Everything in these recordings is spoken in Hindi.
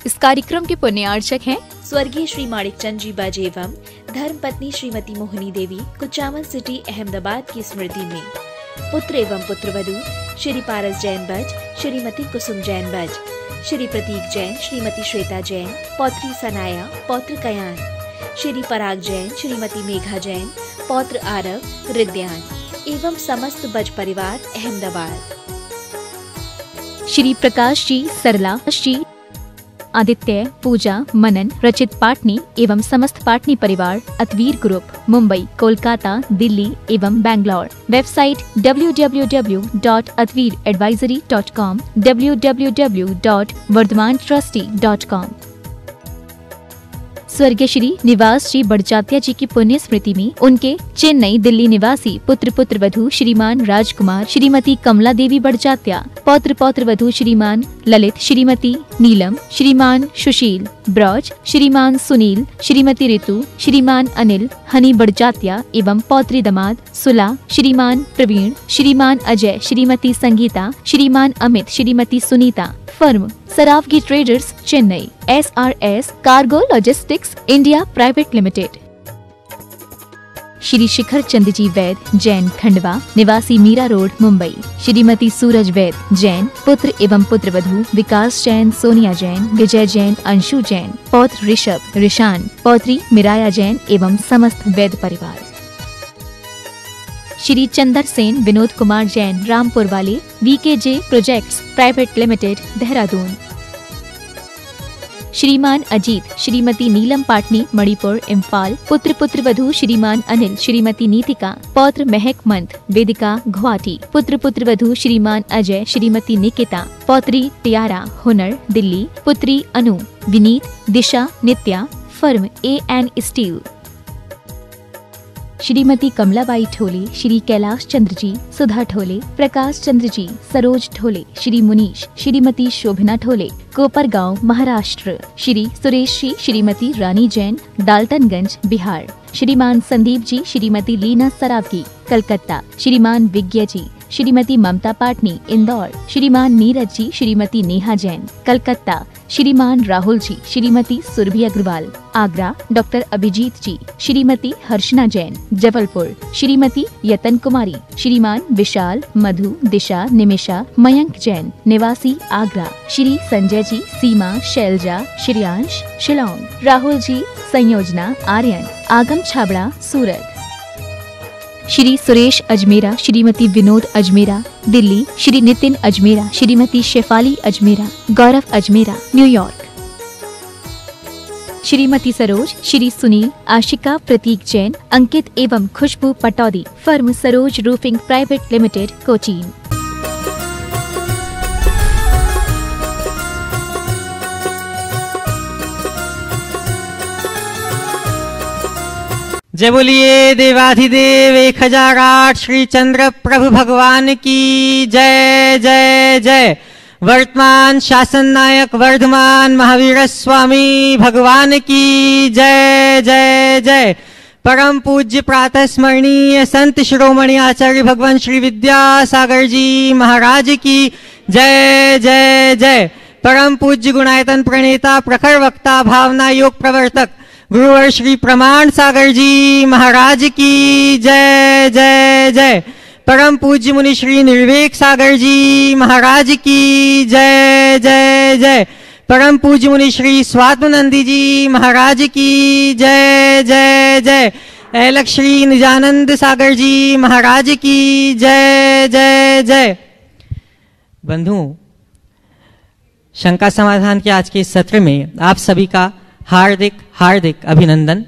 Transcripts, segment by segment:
इस कार्यक्रम के पुण्यार्चक हैं स्वर्गीय श्री माणिकचंद जी बाजे एवं धर्म पत्नी श्रीमती मोहिनी देवी, कुचामन सिटी, अहमदाबाद की स्मृति में। पुत्र एवं पुत्रवधू श्री पारस जैन बज, श्रीमती कुसुम जैन बज, श्री प्रतीक जैन, श्रीमती श्वेता जैन, पौत्री सनाया, पौत्र कयान, श्री पराग जैन, श्रीमती मेघा जैन, पौत्र आरव, रिद्यान एवं समस्त बज परिवार अहमदाबाद। श्री प्रकाश जी, सरला जी, आदित्य, पूजा, मनन, रचित पाटनी एवं समस्त पाटनी परिवार, अतवीर ग्रुप, मुंबई, कोलकाता, दिल्ली एवं बैंगलोर। Website www.atveeradvisory.com, www.vardhamantrusty.com। स्वर्गीय श्री निवास जी बड़जात्या जी की पुण्य स्मृति में उनके चेन्नई, दिल्ली निवासी पुत्र पुत्रवधू श्रीमान राजकुमार, श्रीमती कमला देवी बड़जात्या, पौत्र पौत्रवधू श्रीमान ललित, श्रीमती नीलम, श्रीमान सुशील ब्रज, श्रीमान सुनील, श्रीमती ऋतु, श्रीमान अनिल हनी बड़जात्या एवं पौत्री दमाद सुला, श्रीमान प्रवीण, श्रीमान Ajay, Shrimati Sangeeta, Shriman Amit, Shrimati Sunita. Firm Saraogi traders, Chennai. SRS cargo logistics India private limited. Shri Shikhar Chand ji Vaid, Jain, Khandwa, निवासी मीरा रोड, मुंबई। श्रीमती सूरज वैद, जैन, पुत्र एवं पुत्रवधू विकास जैन, सोनिया जैन, विजय जैन, अंशु जैन, पौत्र ऋषभ, ऋषान, पौत्री मिराया जैन एवं समस्त वैद परिवार। श्री चंदर सेन, विनोद कुमार जैन, रामपुर वाले, VKJ projects private limited, Dehradun. श्रीमान अजीत, श्रीमती नीलम पाटनी, मणिपुर, इम्फाल, पुत्र पुत्रवधू श्रीमान अनिल, श्रीमती नीतिका, पौत्र महक मंथ, वेदिका, गुवाहाटी, पुत्र पुत्रवधू श्रीमान अजय, श्रीमती निकिता, पौत्री टियारा, हुनर, दिल्ली, पुत्री Anu, Vineet, Disha, Nitya. Firm AN steel. Shrimati Kamlabai Thole, Shri Kailash Chandra ji, Sudha Thole, Prakash Chandra ji, Saroj Thole, Shri Munish, Shrimati Shobhana Thole, Kopargaon, Maharashtra. Shri Suresh ji, Shrimati Rani Jain, Daltonganj, Bihar. Shriman Sandeep जी, श्रीमती लीना सरावगी, कलकत्ता। श्रीमान विज्ञ जी, श्रीमती ममता पाटनी, इंदौर। श्रीमान नीरज जी, श्रीमती नेहा जैन, कलकत्ता। श्रीमान राहुल जी, श्रीमती सुरभि अग्रवाल, आगरा। डॉक्टर अभिजीत जी, श्रीमती हर्षना जैन, जबलपुर। श्रीमती यतन कुमारी, श्रीमान विशाल, मधु, दिशा, निमिषा, मयंक जैन, निवासी आगरा। श्री संजय जी, सीमा, शैलजा, श्रेयांश, शिलोंग। राहुल जी, संयोजना, आर्यन, आगम छाबड़ा, सूरत। श्री सुरेश अजमेरा, श्रीमती विनोद अजमेरा, दिल्ली। श्री नितिन अजमेरा, श्रीमती शेफाली अजमेरा, गौरव अजमेरा, न्यूयॉर्क। श्रीमती सरोज, श्री सुनील, आशिका, प्रतीक जैन, अंकित एवं Khushboo Pataudi. Firm Saroj roofing private limited, Cochin. जय बोलिए देवाधिदेव 1008 श्री चंद्र प्रभु भगवान की जय जय जय। वर्तमान शासन नायक वर्धमान महावीर स्वामी भगवान की जय जय जय। परम पूज्य प्रातः स्मरणीय संत शिरोमणि आचार्य भगवान श्री विद्यासागर जी महाराज की जय जय जय। परम पूज्य गुणायतन प्रणेता प्रखर वक्ता भावना योग प्रवर्तक गुरुवर श्री प्रमाण सागर जी महाराज की जय जय जय। परम पूज्य मुनि श्री निर्वेक सागर जी महाराज की जय जय जय। परम पूज्य मुनि श्री स्वात्मनंदी जी महाराज की जय जय जय। ऐलक श्री निजानंद सागर जी महाराज की जय जय जय। बंधुओं, शंका समाधान के आज के सत्र में आप सभी का हार्दिक हार्दिक अभिनंदन।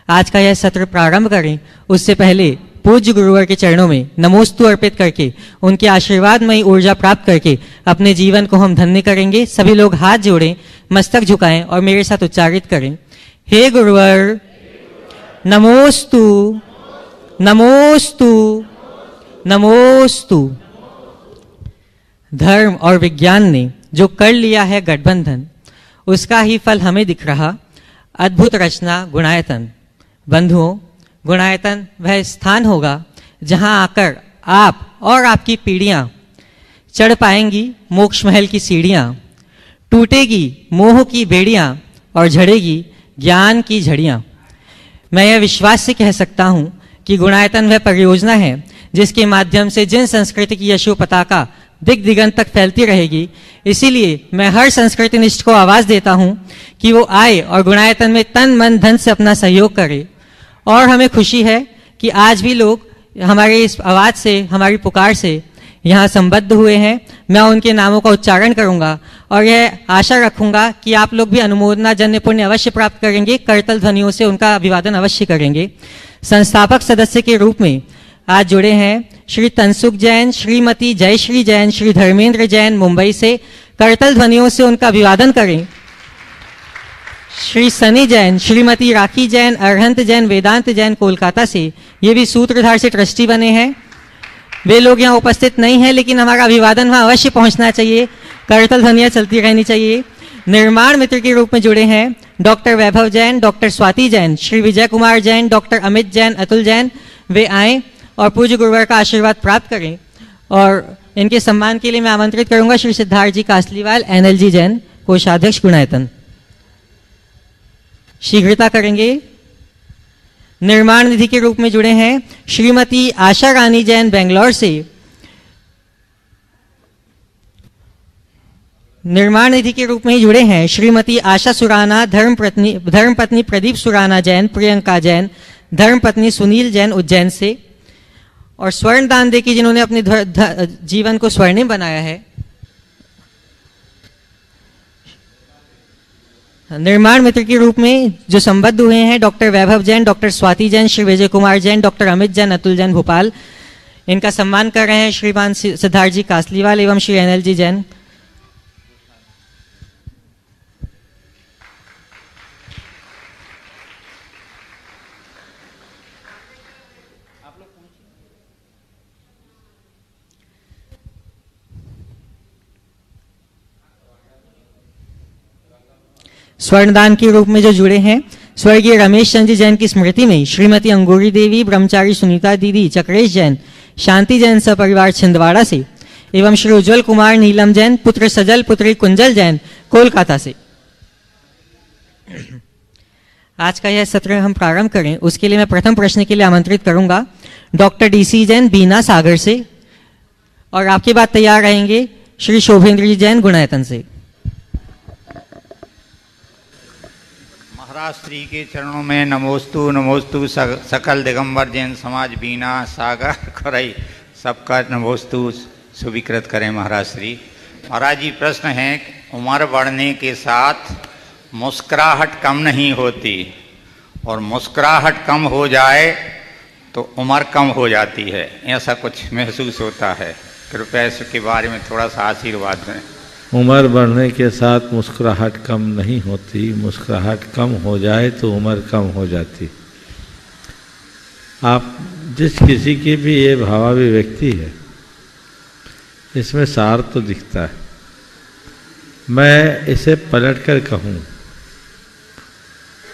आज का यह सत्र प्रारंभ करें उससे पहले पूज्य गुरुवर के चरणों में नमोस्तु अर्पित करके उनके आशीर्वादमयी ऊर्जा प्राप्त करके अपने जीवन को हम धन्य करेंगे। सभी लोग हाथ जोड़ें, मस्तक झुकाएं और मेरे साथ उच्चारित करें, हे गुरुवर नमोस्तु नमोस्तु नमोस्तु। धर्म और विज्ञान ने जो कर लिया है गठबंधन, उसका ही फल हमें दिख रहा। अद्भुत रचना गुणायतन। बंधुओं, गुणायतन वह स्थान होगा जहां आकर आप और आपकी पीढ़ियां चढ़ पाएंगी मोक्ष महल की सीढ़ियां। टूटेगी मोह की बेड़ियां और झड़ेगी ज्ञान की झड़ियां। मैं यह विश्वास से कह सकता हूं कि गुणायतन वह परियोजना है जिसके माध्यम से जिन संस्कृति की यशो पताका दिग दिगंत तक फैलती रहेगी। इसीलिए मैं हर संस्कृतिनिष्ठ को आवाज देता हूं कि वो आए और गुणायतन में तन मन धन से अपना सहयोग करे। और हमें खुशी है कि आज भी लोग हमारी इस आवाज से, हमारी पुकार से यहाँ संबद्ध हुए हैं। मैं उनके नामों का उच्चारण करूंगा और यह आशा रखूंगा कि आप लोग भी अनुमोदना जन्य पुण्य अवश्य प्राप्त करेंगे, करतल ध्वनियों से उनका अभिवादन अवश्य करेंगे। संस्थापक सदस्य के रूप में आज जुड़े हैं श्री तनसुख जैन, श्रीमती जयश्री जैन, श्री धर्मेंद्र जैन मुंबई से। करतल ध्वनियों से उनका अभिवादन करें। श्री सनी जैन, श्रीमती राखी जैन, अरहंत जैन, वेदांत जैन कोलकाता से, ये भी सूत्रधार से ट्रस्टी बने हैं। वे लोग यहाँ उपस्थित नहीं हैं, लेकिन हमारा अभिवादन वहाँ अवश्य पहुँचना चाहिए, करतल ध्वनियाँ चलती रहनी चाहिए। निर्माण मित्र के रूप में जुड़े हैं डॉक्टर वैभव जैन, डॉक्टर स्वाति जैन, श्री विजय कुमार जैन, डॉक्टर अमित जैन, अतुल जैन। वे आएँ और पूज्य गुरुवर का आशीर्वाद प्राप्त करें। और इनके सम्मान के लिए मैं आमंत्रित करूंगा श्री सिद्धार्थ जी कासलीवाल, एनएलजी जैन, कोषाध्यक्ष गुणायतन। शीघ्रता करेंगे। निर्माण निधि के रूप में जुड़े हैं श्रीमती आशा रानी जैन बेंगलोर से। निर्माण निधि के रूप में ही जुड़े हैं श्रीमती आशा सुराना, धर्मपत्नी प्रदीप सुराना जैन, प्रियंका जैन, धर्मपत्नी सुनील जैन उज्जैन से। और स्वर्ण दान देके जिन्होंने अपने जीवन को स्वर्णिम बनाया है, निर्माण मित्र के रूप में जो संबद्ध हुए हैं डॉक्टर वैभव जैन, डॉक्टर स्वाति जैन, श्री विजय कुमार जैन, डॉक्टर अमित जैन, अतुल जैन भोपाल। इनका सम्मान कर रहे हैं श्रीमान सिद्धार्थ जी कासलीवाल एवं श्री एनएलजी जैन। स्वर्णदान के रूप में जो जुड़े हैं स्वर्गीय रमेश चंद्र जैन की स्मृति में श्रीमती अंगूरी देवी, ब्रह्मचारी सुनीता दीदी, चक्रेश जैन, शांति जैन सपरिवार छिंदवाड़ा से एवं श्री उज्जवल कुमार नीलम जैन, पुत्र सजल, पुत्री कुंजल जैन कोलकाता से। आज का यह सत्र हम प्रारंभ करें उसके लिए मैं प्रथम प्रश्न के लिए आमंत्रित करूंगा डॉक्टर डीसी जैन, बीना सागर से। और आपके बाद तैयार रहेंगे श्री शोभेंद्र जी जैन, गुणायतन से। महाराज श्री के चरणों में नमोस्तु नमोस्तु। सकल दिगंबर जैन समाज बीना सागर खरई सबका नमोस्तु स्वीकृत करें महाराज श्री। महाराज जी प्रश्न है, उम्र बढ़ने के साथ मुस्कुराहट कम नहीं होती और मुस्कुराहट कम हो जाए तो उम्र कम हो जाती है, ऐसा कुछ महसूस होता है। कृपया इसके बारे में थोड़ा सा आशीर्वाद दें। उम्र बढ़ने के साथ मुस्कुराहट कम नहीं होती, मुस्कुराहट कम हो जाए तो उम्र कम हो जाती। आप जिस किसी की भी ये भावाभिव्यक्ति है इसमें सार तो दिखता है। मैं इसे पलटकर कहूँ,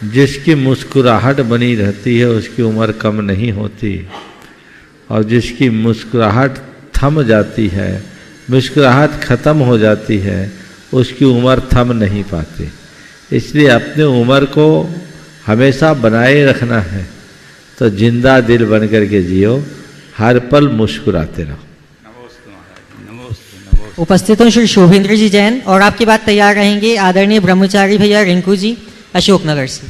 जिसकी मुस्कुराहट बनी रहती है उसकी उम्र कम नहीं होती, और जिसकी मुस्कुराहट थम जाती है, मुस्कुराहट खत्म हो जाती है, उसकी उम्र थम नहीं पाती। इसलिए अपने उम्र को हमेशा बनाए रखना है तो जिंदा दिल बन करके जियो, हर पल मुस्कुराते रहो। उपस्थितों श्री शोभेंद्र जी जैन। और आपकी बात तैयार रहेंगे आदरणीय ब्रह्मचारी भैया रिंकू जी, अशोकनगर से।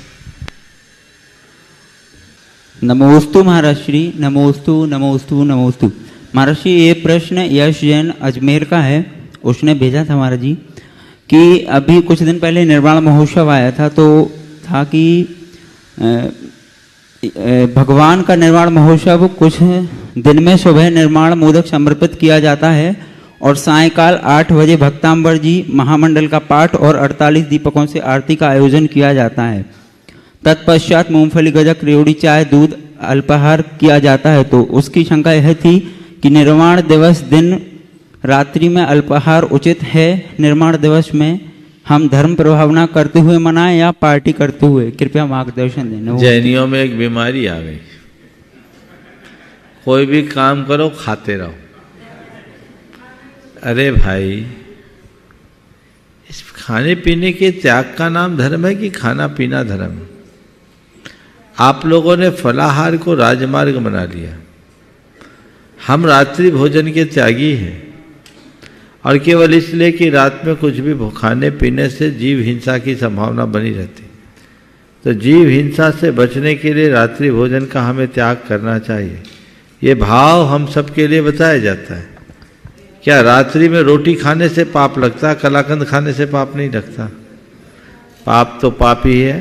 नमोस्तु महाराज श्री, नमोस्तु नमोस्तु नमोस्तु। महाराज श्री ये प्रश्न यश जैन अजमेर का है, उसने भेजा था महाराज जी कि अभी कुछ दिन पहले निर्वाण महोत्सव आया था, तो था कि भगवान का निर्वाण महोत्सव कुछ दिन में सुबह निर्माण मोदक समर्पित किया जाता है और सायंकाल 8 बजे भक्तांबर जी महामंडल का पाठ और 48 दीपकों से आरती का आयोजन किया जाता है। तत्पश्चात मूंगफली, गजक, रेवड़ी, चाय, दूध, अल्पाहार किया जाता है। तो उसकी शंका यह थी कि निर्वाण दिवस दिन रात्रि में अल्पाहार उचित है? निर्माण दिवस में हम धर्म प्रभावना करते हुए मनाएं या पार्टी करते हुए? कृपया मार्गदर्शन देना। जैनियों में एक बीमारी आ गई, कोई भी काम करो खाते रहो। अरे भाई, इस खाने पीने के त्याग का नाम धर्म है कि खाना पीना धर्म है? आप लोगों ने फलाहार को राजमार्ग बना लिया। हम रात्रि भोजन के त्यागी हैं, और केवल इसलिए कि रात में कुछ भी खाने पीने से जीव हिंसा की संभावना बनी रहती। तो जीव हिंसा से बचने के लिए रात्रि भोजन का हमें त्याग करना चाहिए। ये भाव हम सबके लिए बताया जाता है। क्या रात्रि में रोटी खाने से पाप लगता है? कलाकंद खाने से पाप नहीं लगता। पाप तो पाप ही है,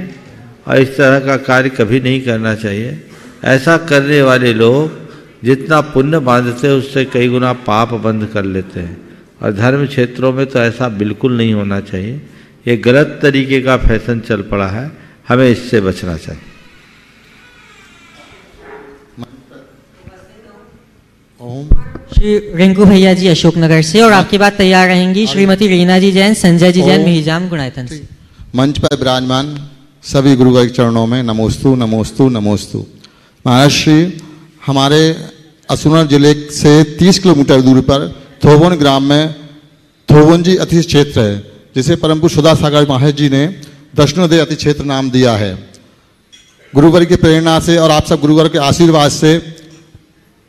और इस तरह का कार्य कभी नहीं करना चाहिए। ऐसा करने वाले लोग जितना पुण्य बांधते हैं उससे कई गुना पाप बंद कर लेते हैं, और धर्म क्षेत्रों में तो ऐसा बिल्कुल नहीं होना चाहिए। ये गलत तरीके का फैशन चल पड़ा है, हमें इससे बचना चाहिए। श्री रिंकू भैया जी अशोकनगर से, और आपके बाद तैयार रहेंगी श्रीमती रीना जी जैन, संजय जी जैन, मिहिजाम गुणायतन से। मंच पर विराजमान सभी गुरुवर के चरणों में नमोस्तु नमोस्तु नमोस्तु। महाराज श्री, हमारे असुरनगर जिले से 30 किलोमीटर दूरी पर थोबन ग्राम में थोबन जी अतिथि क्षेत्र है, जिसे परम पूज्य सुधा सागर महाराज जी ने दर्शनोदय अतिथि क्षेत्र नाम दिया है। गुरुवर की प्रेरणा से और आप सब गुरुवर के आशीर्वाद से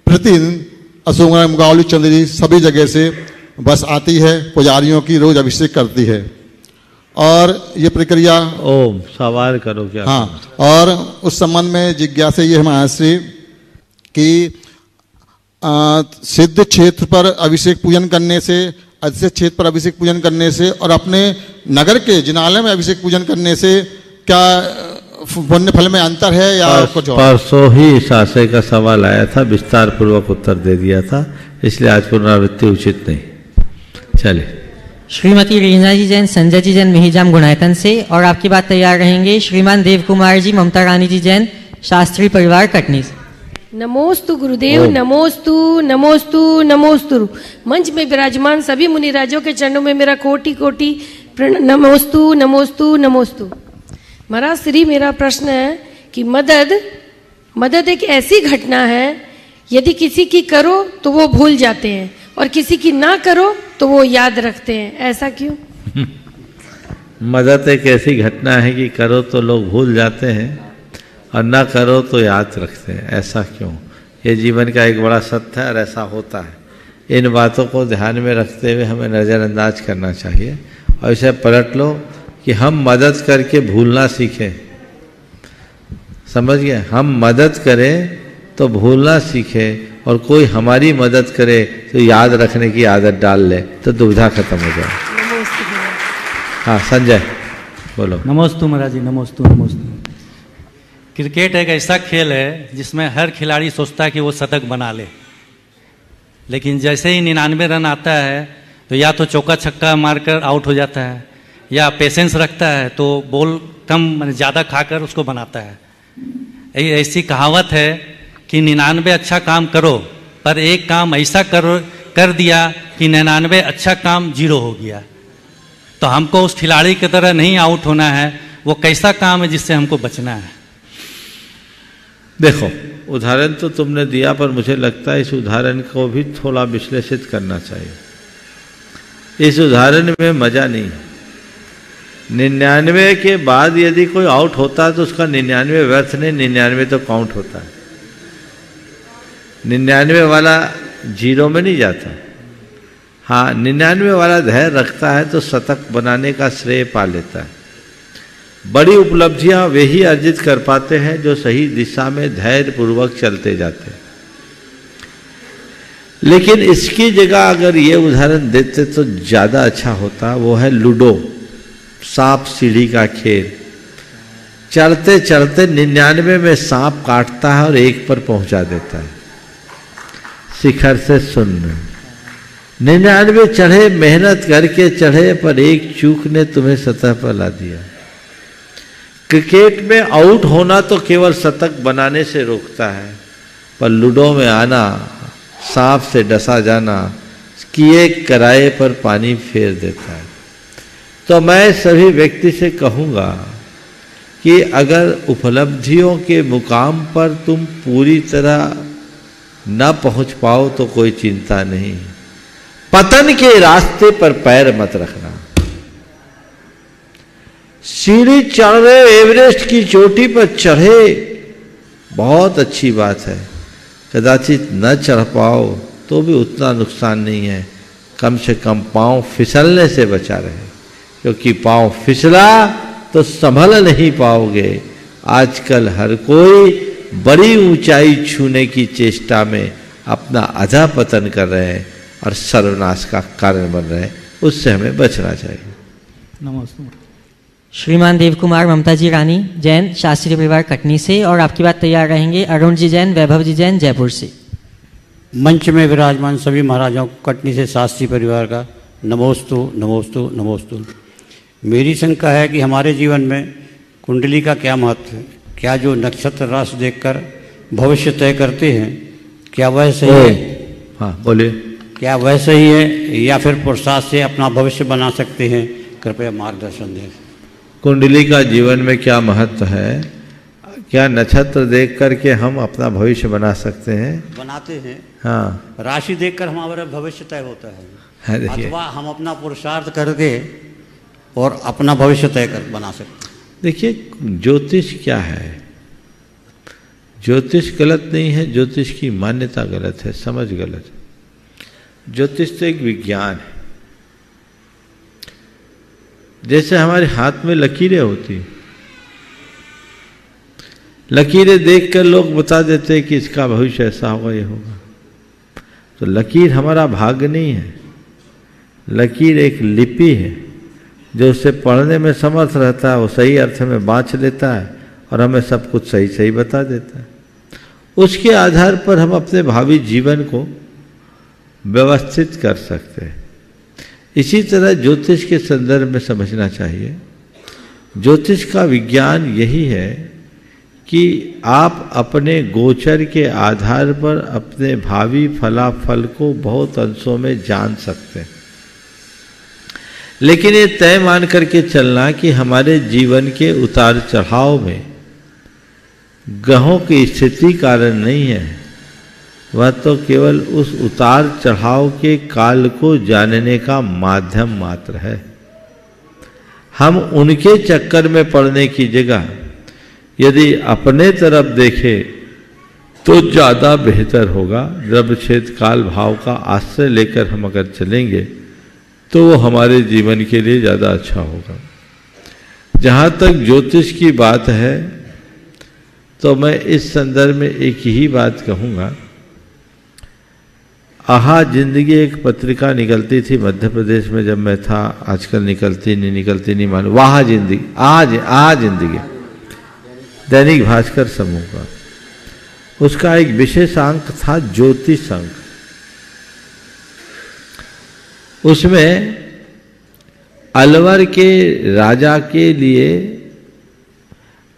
प्रतिदिन अशोकनगर, मुगावली, चंद्री सभी जगह से बस आती है, पुजारियों की रोज अभिषेक करती है। और ये प्रक्रिया ओम सवाल करो क्या? हाँ, और उस संबंध में जिज्ञासा ये है महाराज श्री कि सिद्ध क्षेत्र पर अभिषेक पूजन करने से, अधिक क्षेत्र पर अभिषेक पूजन करने से और अपने नगर के जिनालय में अभिषेक पूजन करने से क्या पुण्य फल में अंतर है या कुछ और? परसों ही इस आशय का सवाल आया था, विस्तार पूर्वक उत्तर दे दिया था, इसलिए आज पुनरावृत्ति उचित नहीं। चलिए श्रीमती रीना जी जैन, संजय जी जैन, मिहिजाम गुणायतन से, और आपकी बात तैयार रहेंगे श्रीमान देव कुमार जी, ममता रानी जी जैन, शास्त्री परिवार, कटनी से। नमोस्तु गुरुदेव, नमोस्तु नमोस्तु नमोस्तु। मंच में विराजमान सभी मुनिराजों के चरणों में मेरा कोटि कोटि नमोस्तु नमोस्तु नमोस्तु। महाराज श्री, मेरा प्रश्न है कि मदद एक ऐसी घटना है, यदि किसी की करो तो वो भूल जाते हैं, और किसी की ना करो तो वो याद रखते हैं, ऐसा क्यों? मदद एक ऐसी घटना है कि करो तो लोग भूल जाते हैं और ना करो तो याद रखते हैं, ऐसा क्यों? ये जीवन का एक बड़ा सत्य है और ऐसा होता है। इन बातों को ध्यान में रखते हुए हमें नज़रअंदाज करना चाहिए, और इसे पलट लो कि हम मदद करके भूलना सीखें। समझ गए? हम मदद करें तो भूलना सीखें, और कोई हमारी मदद करे तो याद रखने की आदत डाल ले, तो दुविधा खत्म हो जाए। हाँ संजय बोलो। नमोस्तु महाराज जी, नमोस्तु नमोस्तु। क्रिकेट एक ऐसा खेल है जिसमें हर खिलाड़ी सोचता है कि वो शतक बना ले, लेकिन जैसे ही 99 रन आता है तो या तो चौका छक्का मारकर आउट हो जाता है, या पेशेंस रखता है तो बॉल कम ज़्यादा खाकर उसको बनाता है। ऐसी कहावत है कि 99 अच्छा काम करो, पर एक काम ऐसा कर दिया कि 99 अच्छा काम 0 हो गया। तो हमको उस खिलाड़ी की तरह नहीं आउट होना है। वो कैसा काम है जिससे हमको बचना है? देखो, उदाहरण तो तुमने दिया, पर मुझे लगता है इस उदाहरण को भी थोड़ा विश्लेषित करना चाहिए। इस उदाहरण में मजा नहीं। 99 के बाद यदि कोई आउट होता है तो उसका 99 व्यर्थ नहीं, 99 तो काउंट होता है। 99 वाला 0 में नहीं जाता। हाँ, 99 वाला धैर्य रखता है तो शतक बनाने का श्रेय पा लेता है। बड़ी उपलब्धियां वे ही अर्जित कर पाते हैं जो सही दिशा में धैर्य पूर्वक चलते जाते हैं। लेकिन इसकी जगह अगर ये उदाहरण देते तो ज़्यादा अच्छा होता। वो है लूडो, सांप सीढ़ी का खेल। चढ़ते चढ़ते 99 में सांप काटता है और 1 पर पहुंचा देता है। शिखर से शून्य। 99 चढ़े, मेहनत करके चढ़े, पर एक चूक ने तुम्हें सतह पर ला दिया। क्रिकेट में आउट होना तो केवल शतक बनाने से रोकता है, पर लूडो में आना, सांप से डसा जाना, किए कराए पर पानी फेर देता है। तो मैं सभी व्यक्ति से कहूँगा कि अगर उपलब्धियों के मुकाम पर तुम पूरी तरह न पहुँच पाओ तो कोई चिंता नहीं। पतन के रास्ते पर पैर मत रखना। सीढ़ी चढ़ रहे, एवरेस्ट की चोटी पर चढ़े, बहुत अच्छी बात है। कदाचित न चढ़ पाओ तो भी उतना नुकसान नहीं है, कम से कम पांव फिसलने से बचा रहे, क्योंकि पांव फिसला तो संभल नहीं पाओगे। आजकल हर कोई बड़ी ऊंचाई छूने की चेष्टा में अपना अधा पतन कर रहे हैं और सर्वनाश का कारण बन रहे हैं, उससे हमें बचना चाहिए। नमस्ते। श्रीमान देव कुमार ममता जी रानी जैन, शास्त्रीय परिवार कटनी से, और आपकी बात तैयार रहेंगे अरुण जी जैन, वैभव जी जैन, जयपुर से। मंच में विराजमान सभी महाराजाओं को कटनी से शास्त्रीय परिवार का नमोस्तु नमोस्तु नमोस्तु। मेरी शंका है कि हमारे जीवन में कुंडली का क्या महत्व है? क्या जो नक्षत्र राशि देखकर भविष्य तय करते हैं, क्या वह सही है? हाँ बोलिए। क्या वह सही है या फिर पुरुषार्थ से अपना भविष्य बना सकते हैं? कृपया मार्गदर्शन दें। कुंडली का जीवन में क्या महत्व है? क्या नक्षत्र देख करके हम अपना भविष्य बना सकते हैं? बनाते हैं। हाँ, राशि देखकर हमारा भविष्य तय होता है, देखिए, अथवा हम अपना पुरुषार्थ करके और अपना भविष्य तय कर बना सकते हैं। देखिए ज्योतिष क्या है? ज्योतिष गलत नहीं है, ज्योतिष की मान्यता गलत है, समझ गलत है। ज्योतिष तो एक विज्ञान है। जैसे हमारे हाथ में लकीरें होती, लकीरें देखकर लोग बता देते हैं कि इसका भविष्य ऐसा होगा, ये होगा। तो लकीर हमारा भाग्य नहीं है, लकीर एक लिपि है। जो उसे पढ़ने में समर्थ रहता है वो सही अर्थ में बाँच लेता है और हमें सब कुछ सही सही बता देता है। उसके आधार पर हम अपने भावी जीवन को व्यवस्थित कर सकते हैं। इसी तरह ज्योतिष के संदर्भ में समझना चाहिए। ज्योतिष का विज्ञान यही है कि आप अपने गोचर के आधार पर अपने भावी फलाफल को बहुत अंशों में जान सकते हैं, लेकिन ये तय मान करके चलना कि हमारे जीवन के उतार चढ़ाव में ग्रहों की स्थिति कारण नहीं है, वह तो केवल उस उतार चढ़ाव के काल को जानने का माध्यम मात्र है। हम उनके चक्कर में पड़ने की जगह यदि अपने तरफ देखें तो ज़्यादा बेहतर होगा। द्रव्यक्षेत्र काल भाव का आश्रय लेकर हम अगर चलेंगे तो वो हमारे जीवन के लिए ज़्यादा अच्छा होगा। जहाँ तक ज्योतिष की बात है तो मैं इस संदर्भ में एक ही बात कहूँगा। आहा जिंदगी एक पत्रिका निकलती थी मध्य प्रदेश में जब मैं था, आजकल निकलती नहीं मालूम। वाह जिंदगी, आ जिंदगी, दैनिक भास्कर समूह का, उसका एक विशेष अंक था ज्योतिष अंक। उसमें अलवर के राजा के लिए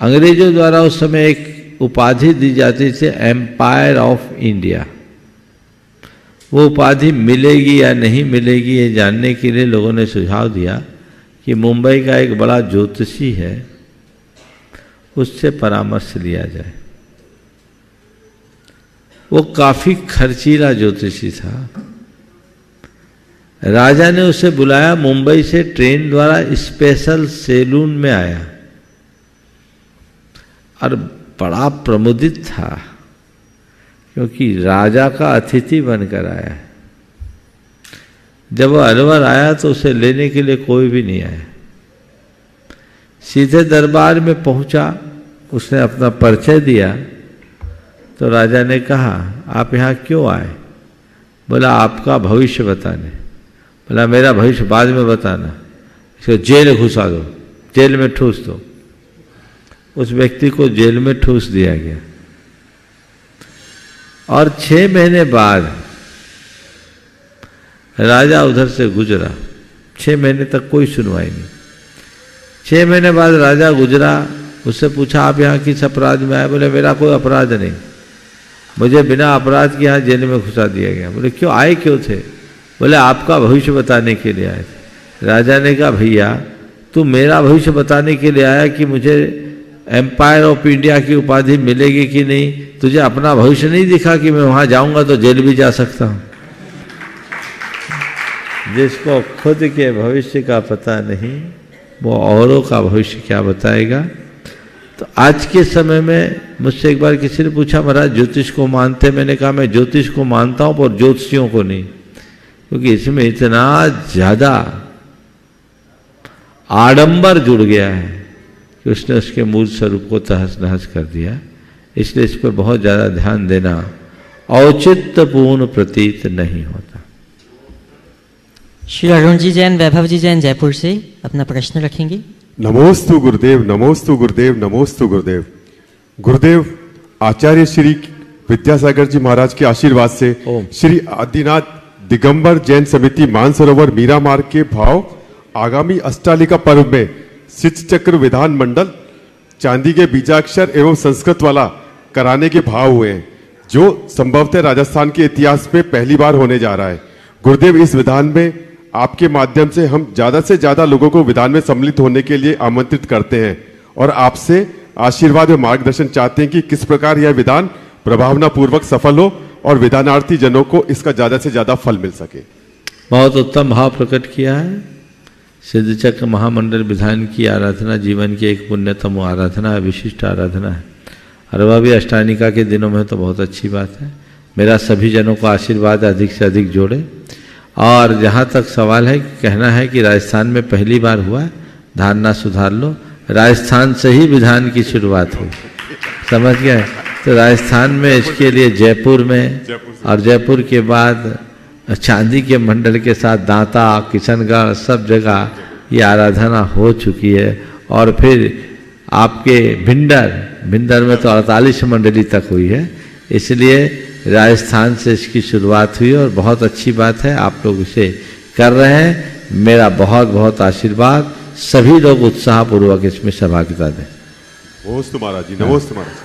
अंग्रेजों द्वारा उस समय एक उपाधि दी जाती थी, एम्पायर ऑफ इंडिया। वो उपाधि मिलेगी या नहीं मिलेगी ये जानने के लिए लोगों ने सुझाव दिया कि मुंबई का एक बड़ा ज्योतिषी है, उससे परामर्श लिया जाए। वो काफी खर्चीला ज्योतिषी था। राजा ने उसे बुलाया, मुंबई से ट्रेन द्वारा स्पेशल सैलून में आया और बड़ा प्रमुदित था क्योंकि राजा का अतिथि बनकर आया। जब वह अलवर आया तो उसे लेने के लिए कोई भी नहीं आया, सीधे दरबार में पहुंचा। उसने अपना परिचय दिया तो राजा ने कहा आप यहाँ क्यों आए? बोला आपका भविष्य बताने। बोला मेरा भविष्य बाद में बताना, इसको जेल घुसा दो, जेल में ठूस दो। उस व्यक्ति को जेल में ठूस दिया गया और 6 महीने बाद राजा उधर से गुजरा। 6 महीने तक कोई सुनवाई नहीं। 6 महीने बाद राजा गुजरा, उससे पूछा आप यहाँ किस अपराध में आए? बोले मेरा कोई अपराध नहीं, मुझे बिना अपराध के यहाँ जेल में घुसा दिया गया। बोले क्यों आए, क्यों थे? बोले आपका भविष्य बताने के लिए आए थे। राजा ने कहा भैया तू मेरा भविष्य बताने के लिए आया कि मुझे एम्पायर ऑफ इंडिया की उपाधि मिलेगी कि नहीं? तुझे अपना भविष्य नहीं दिखा कि मैं वहां जाऊंगा तो जेल भी जा सकता हूं? जिसको खुद के भविष्य का पता नहीं वो औरों का भविष्य क्या बताएगा। तो आज के समय में मुझसे एक बार किसी ने पूछा, महाराज ज्योतिष को मानते? मैंने कहा मैं ज्योतिष को मानता हूँ पर ज्योतिषियों को नहीं, क्योंकि इसमें इतना ज़्यादा आडंबर जुड़ गया है कि उसने उसके मूल स्वरूप को तहस नहस कर दिया। इसलिए इस पर बहुत ज़्यादा ध्यान देना औचित्यपूर्ण प्रतीत नहीं होता। श्री अरुण जी जैन, वैभव जी जैन जयपुर से अपना प्रश्न रखेंगे। नमोस्तु गुरुदेव, नमोस्तु गुरुदेव, नमोस्तु गुरुदेव। गुरुदेव, आचार्य श्री विद्यासागर जी महाराज के आशीर्वाद से श्री आदिनाथ दिगंबर जैन समिति मानसरोवर मीरा मार्ग के भाव आगामी अष्टालिका पर्व में शिच चक्र विधान मंडल चांदी के बीजाक्षर एवं संस्कृत वाला कराने के भाव हुए हैं, जो संभवतः राजस्थान के इतिहास में पहली बार होने जा रहा है। गुरुदेव, इस विधान में आपके माध्यम से हम ज्यादा से ज्यादा लोगों को विधान में सम्मिलित होने के लिए आमंत्रित करते हैं और आपसे आशीर्वाद व मार्गदर्शन चाहते हैं कि किस प्रकार यह विधान प्रभावना पूर्वक सफल हो और विधानार्थी जनों को इसका ज्यादा से ज्यादा फल मिल सके। बहुत उत्तम भाव प्रकट किया है। सिद्ध चक्र महामंडल विधान की आराधना जीवन की एक पुण्यतम आराधना है, विशिष्ट आराधना है, और वह भी अष्टानिका के दिनों में तो बहुत अच्छी बात है। मेरा सभी जनों को आशीर्वाद अधिक से अधिक जोड़े। और जहाँ तक सवाल है, कहना है कि राजस्थान में पहली बार हुआ है, धारणा सुधार लो। राजस्थान से ही विधान की शुरुआत हुई, समझ गए? तो राजस्थान में इसके लिए जयपुर में, और जयपुर के बाद चांदी के मंडल के साथ दांता, किशनगढ़, सब जगह ये आराधना हो चुकी है। और फिर आपके भिंडर में तो 48 मंडली तक हुई है। इसलिए राजस्थान से इसकी शुरुआत हुई और बहुत अच्छी बात है, आप लोग इसे कर रहे हैं। मेरा बहुत बहुत आशीर्वाद, सभी लोग उत्साहपूर्वक इसमें सहभागिता दें। नमोस्तु महाराज जी, नमोस्तु महाराज।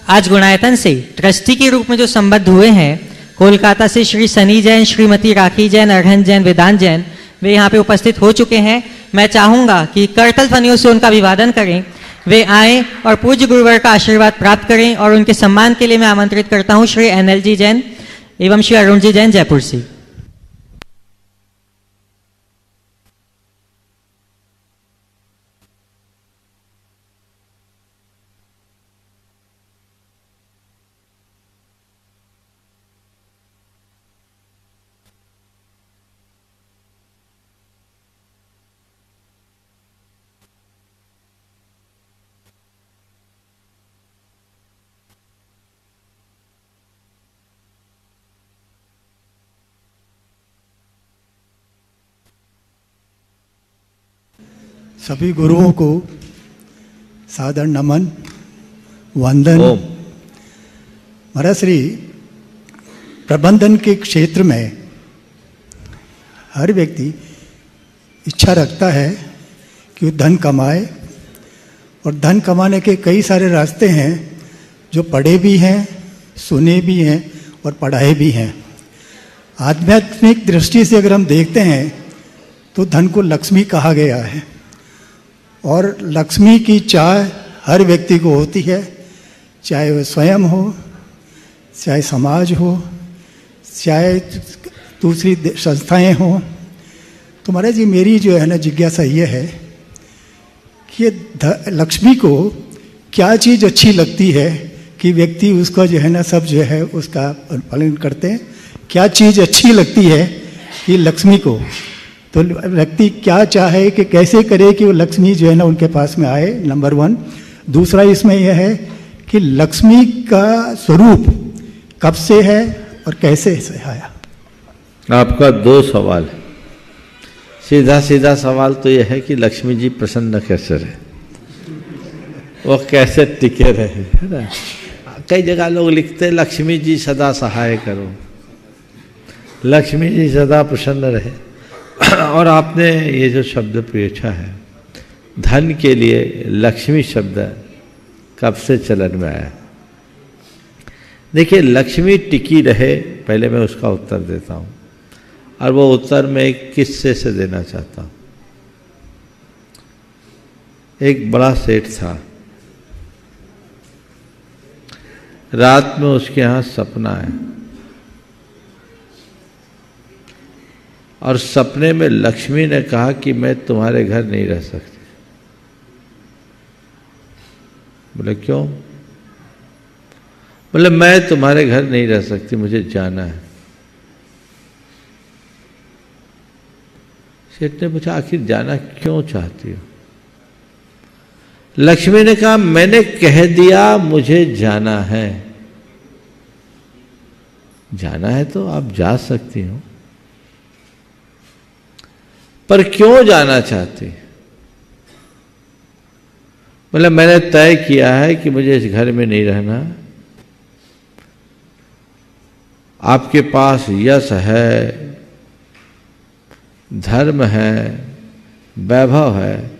आज गुणायतन से ट्रस्टी के रूप में जो संबद्ध हुए हैं, कोलकाता से श्री सनी जैन, श्रीमती राखी जैन, अरहन जैन, वेदांत जैन, वे यहाँ पे उपस्थित हो चुके हैं। मैं चाहूंगा कि करतल ध्वनियों से उनका अभिवादन करें, वे आएं और पूज्य गुरुवर का आशीर्वाद प्राप्त करें। और उनके सम्मान के लिए मैं आमंत्रित करता हूं श्री एनएल जी जैन एवं श्री अरुण जी जैन जयपुर से। सभी गुरुओं को सादर नमन, वंदन। महाराज श्री, प्रबंधन के क्षेत्र में हर व्यक्ति इच्छा रखता है कि वो धन कमाए, और धन कमाने के कई सारे रास्ते हैं जो पढ़े भी हैं, सुने भी हैं और पढ़ाए भी हैं। आध्यात्मिक दृष्टि से अगर हम देखते हैं तो धन को लक्ष्मी कहा गया है, और लक्ष्मी की चाह हर व्यक्ति को होती है, चाहे वह स्वयं हो, चाहे समाज हो, चाहे दूसरी संस्थाएं हो। तो महाराज जी, मेरी जो है ना जिज्ञासा ये है कि लक्ष्मी को क्या चीज़ अच्छी लगती है कि व्यक्ति उसका जो है ना सब जो है उसका पालन करते हैं। क्या चीज़ अच्छी लगती है कि लक्ष्मी को, तो व्यक्ति क्या चाहे कि कैसे करे कि वो लक्ष्मी जो है ना उनके पास में आए, नंबर 1। दूसरा इसमें यह है कि लक्ष्मी का स्वरूप कब से है और कैसे से आया। आपका 2 सवाल है। सीधा सीधा सवाल तो यह है कि लक्ष्मी जी प्रसन्न कैसे रहे, वो कैसे टिके रहे, है ना। कई जगह लोग लिखते हैं लक्ष्मी जी सदा सहाय करो, लक्ष्मी जी सदा प्रसन्न रहे। और आपने ये जो शब्द पूछा है, धन के लिए लक्ष्मी शब्द कब से चलन में आया। देखिए, लक्ष्मी टिकी रहे, पहले मैं उसका उत्तर देता हूँ, और वो उत्तर मैं एक किस्से से देना चाहता हूँ। एक बड़ा सेठ था, रात में उसके यहाँ सपना है और सपने में लक्ष्मी ने कहा कि मैं तुम्हारे घर नहीं रह सकती। बोले क्यों? बोले मैं तुम्हारे घर नहीं रह सकती, मुझे जाना है। सेठ ने पूछा आखिर जाना क्यों चाहती हो? लक्ष्मी ने कहा मैंने कह दिया मुझे जाना है। जाना है तो आप जा सकती हो, पर क्यों जाना चाहती? बोले मैंने तय किया है कि मुझे इस घर में नहीं रहना। आपके पास यश है, धर्म है, वैभव है,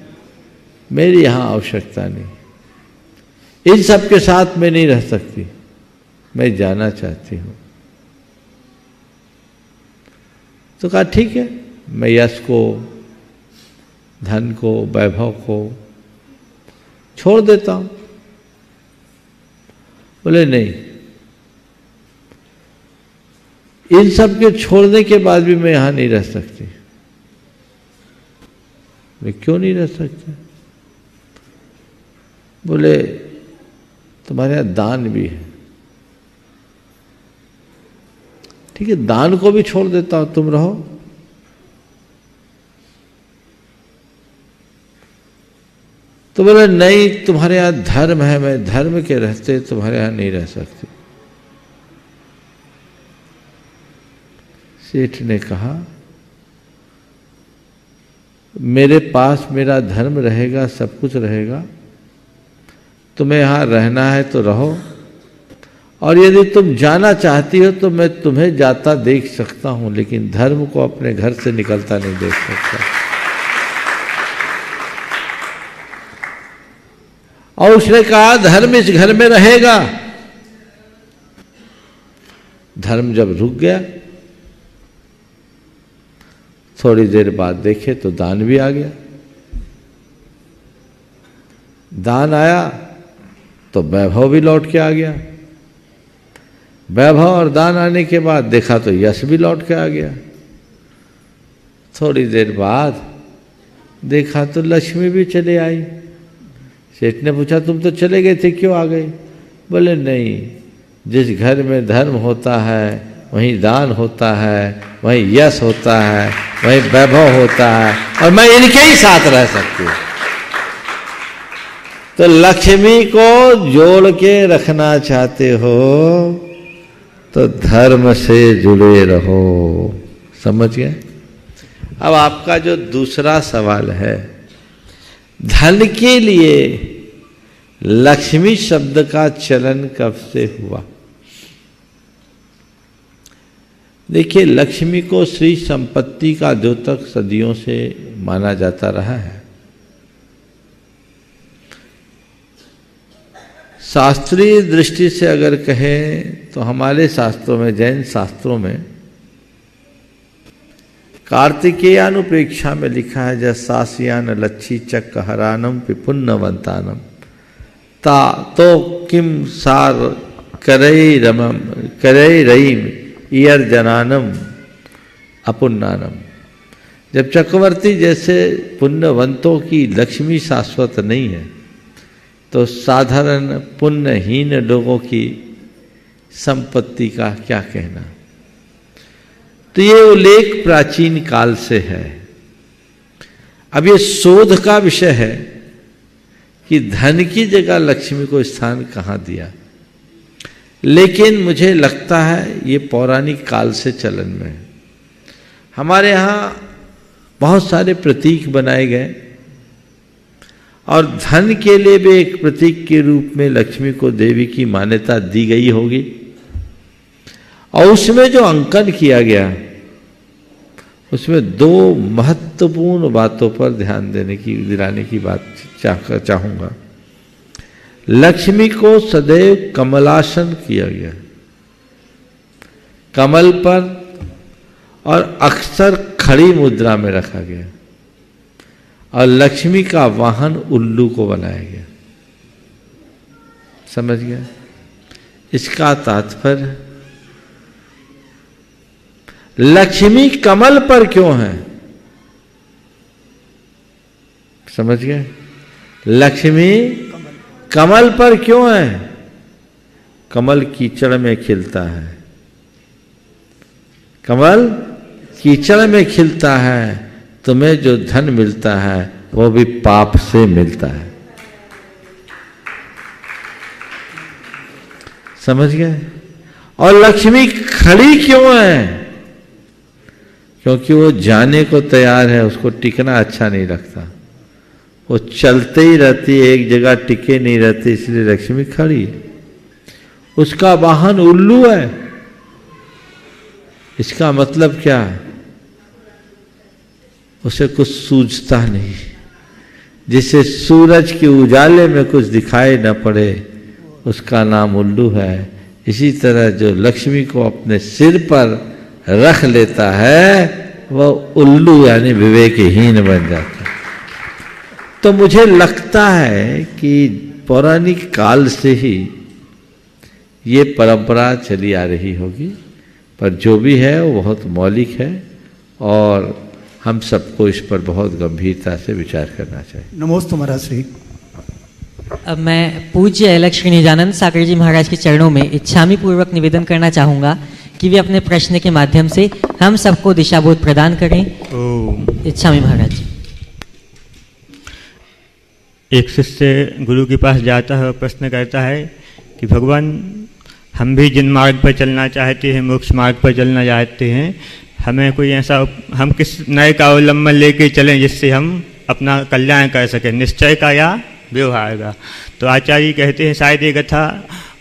मेरी यहां आवश्यकता नहीं। इन सब के साथ मैं नहीं रह सकती, मैं जाना चाहती हूं। तो कहा ठीक है, मैं यश को, धन को, वैभव को छोड़ देता हूं। बोले नहीं, इन सब के छोड़ने के बाद भी मैं यहां नहीं रह सकती। मैं क्यों नहीं रह सकती? बोले तुम्हारे यहां दान भी है। ठीक है, दान को भी छोड़ देता हूं, तुम रहो। तो बोले नहीं, तुम्हारे यहां धर्म है, मैं धर्म के रहते तुम्हारे यहां नहीं रह सकती। सेठ ने कहा मेरे पास मेरा धर्म रहेगा, सब कुछ रहेगा, तुम्हें यहां रहना है तो रहो, और यदि तुम जाना चाहती हो तो मैं तुम्हें जाता देख सकता हूं, लेकिन धर्म को अपने घर से निकलता नहीं देख सकता। और उसने कहा धर्म इस घर में रहेगा। धर्म जब रुक गया, थोड़ी देर बाद देखे तो दान भी आ गया। दान आया तो वैभव भी लौट के आ गया। वैभव और दान आने के बाद देखा तो यश भी लौट के आ गया। थोड़ी देर बाद देखा तो लक्ष्मी भी चले आई। सेठ ने पूछा तुम तो चले गए थे, क्यों आ गए? बोले नहीं, जिस घर में धर्म होता है वहीं दान होता है, वहीं यश होता है, वहीं वैभव होता है, और मैं इनके ही साथ रह सकती हूँ। तो लक्ष्मी को जोड़ के रखना चाहते हो तो धर्म से जुड़े रहो। समझ गए? अब आपका जो दूसरा सवाल है, धन के लिए लक्ष्मी शब्द का चलन कब से हुआ? देखिए, लक्ष्मी को श्री संपत्ति का द्योतक सदियों से माना जाता रहा है। शास्त्रीय दृष्टि से अगर कहें तो हमारे शास्त्रों में, जैन शास्त्रों में कार्तिकेयानुप्रेक्षा में लिखा है जसास्यान लच्छी चक्कहरानम पिपुन्नवंतानम ता तो किम सार करई रमम करई रईम ईयर जनानम अपुन्नानम। जब चक्रवर्ती जैसे पुण्यवंतों की लक्ष्मी शाश्वत नहीं है तो साधारण पुण्यहीन लोगों की संपत्ति का क्या कहना। तो ये उल्लेख प्राचीन काल से है। अब ये शोध का विषय है कि धन की जगह लक्ष्मी को स्थान कहाँ दिया, लेकिन मुझे लगता है ये पौराणिक काल से चलन में है। हमारे यहाँ बहुत सारे प्रतीक बनाए गए और धन के लिए भी एक प्रतीक के रूप में लक्ष्मी को देवी की मान्यता दी गई होगी, और उसमें जो अंकन किया गया उसमें दो महत्वपूर्ण बातों पर ध्यान दिलाने की बात चाहूंगा। लक्ष्मी को सदैव कमलासन किया गया, कमल पर, और अक्सर खड़ी मुद्रा में रखा गया, और लक्ष्मी का वाहन उल्लू को बनाया गया। समझ गया? इसका तात्पर्य लक्ष्मी कमल पर क्यों है? समझ गए? लक्ष्मी कमल पर क्यों है? कमल कीचड़ में खिलता है। कमल कीचड़ में खिलता है। तुम्हें जो धन मिलता है वो भी पाप से मिलता है। समझ गए? और लक्ष्मी खड़ी क्यों है? क्योंकि वो जाने को तैयार है, उसको टिकना अच्छा नहीं लगता, वो चलते ही रहती है, एक जगह टिके नहीं रहती, इसलिए लक्ष्मी खड़ी है। उसका वाहन उल्लू है। इसका मतलब क्या? उसे कुछ सूझता नहीं। जिसे सूरज के उजाले में कुछ दिखाई न पड़े उसका नाम उल्लू है। इसी तरह जो लक्ष्मी को अपने सिर पर रख लेता है वह उल्लू यानी विवेकहीन बन जाता है। तो मुझे लगता है कि पौराणिक काल से ही ये परंपरा चली आ रही होगी, पर जो भी है वो बहुत मौलिक है और हम सबको इस पर बहुत गंभीरता से विचार करना चाहिए। नमोस्तु महाराज श्री। अब मैं पूज्य अलख श्री निजानंद सागर जी महाराज के चरणों में इच्छामी पूर्वक निवेदन करना चाहूँगा कि वे अपने प्रश्न के माध्यम से हम सबको दिशाबोध प्रदान करें। इच्छामी महाराज। एक शिष्य गुरु के पास जाता है और प्रश्न करता है कि भगवान, हम भी जिन मार्ग पर चलना चाहते हैं, मोक्ष मार्ग पर चलना चाहते हैं, हमें कोई ऐसा, हम किस नए का अवलंबन लेके चलें जिससे हम अपना कल्याण कर सकें, निश्चय का या व्यवहार का। तो आचार्य कहते हैं, शायद ये कथा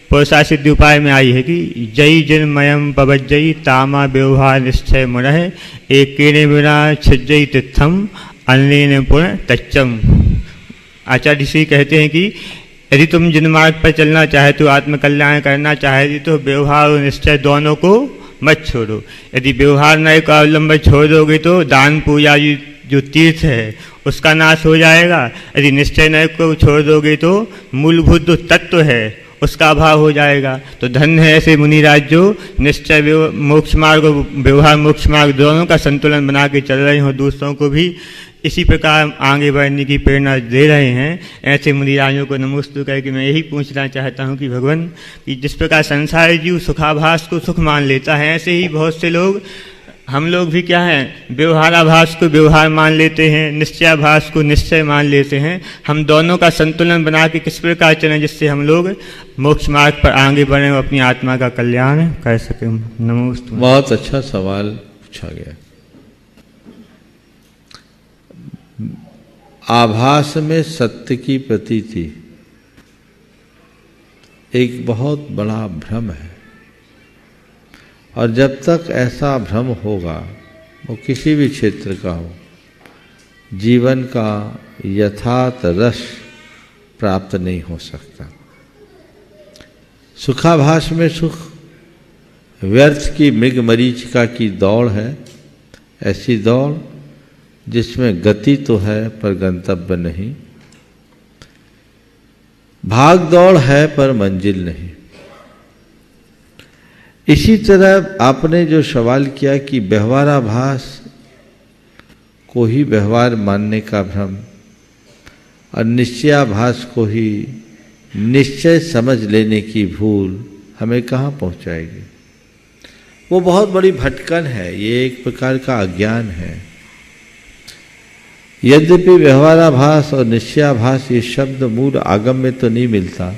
पुरुषा सिद्धि उपाय में आई है कि जय जिन मयम पवज्जयी तामा व्यवहार निश्चय मुरह एक बिना छिजई तिथम अन्य पुण्य तच्चम। आचार्य श्री कहते हैं कि यदि तुम जिन मार्ग पर चलना चाहते हो, आत्मकल्याण करना चाहते तो व्यवहार और निश्चय दोनों को मत छोड़ो। यदि व्यवहार नए का अवलंबन छोड़ दोगे तो दान पूजा जो तीर्थ है उसका नाश हो जाएगा। यदि निश्चय नए को छोड़ दोगे तो मूलभूत जो तत्व है उसका अभाव हो जाएगा। तो धन्य है ऐसे मुनिराज जो निश्चय मोक्ष मार्ग और व्यवहार मोक्ष मार्ग दोनों का संतुलन बना के चल रहे हो, दूसरों को भी इसी प्रकार आगे बढ़ने की प्रेरणा दे रहे हैं। ऐसे मुनिराजों को नमोस्तु करके मैं यही पूछना चाहता हूं कि भगवान, कि जिस प्रकार संसार जीव सुखाभास को सुख मान लेता है, ऐसे ही बहुत से लोग, हम लोग भी क्या है, व्यवहाराभास को व्यवहार मान लेते हैं, निश्चयाभास को निश्चय मान लेते हैं। हम दोनों का संतुलन बना के किस प्रकार चलें जिससे हम लोग मोक्ष मार्ग पर आगे बढ़ें और अपनी आत्मा का कल्याण कर सकें। नमोस्तु। बहुत अच्छा सवाल पूछा गया। आभास में सत्य की प्रतीति एक बहुत बड़ा भ्रम है, और जब तक ऐसा भ्रम होगा, वो किसी भी क्षेत्र का हो, जीवन का यथार्थ रस प्राप्त नहीं हो सकता। सुखाभास में सुख व्यर्थ की मृग मरीचिका की दौड़ है, ऐसी दौड़ जिसमें गति तो है पर गंतव्य नहीं, भाग दौड़ है पर मंजिल नहीं। इसी तरह आपने जो सवाल किया कि व्यवहाराभास को ही व्यवहार मानने का भ्रम और निश्चयाभास को ही निश्चय समझ लेने की भूल हमें कहाँ पहुँचाएगी? वो बहुत बड़ी भटकन है, ये एक प्रकार का अज्ञान है। यद्यपि व्यवहाराभास और निश्चयाभास ये शब्द मूल आगम में तो नहीं मिलता,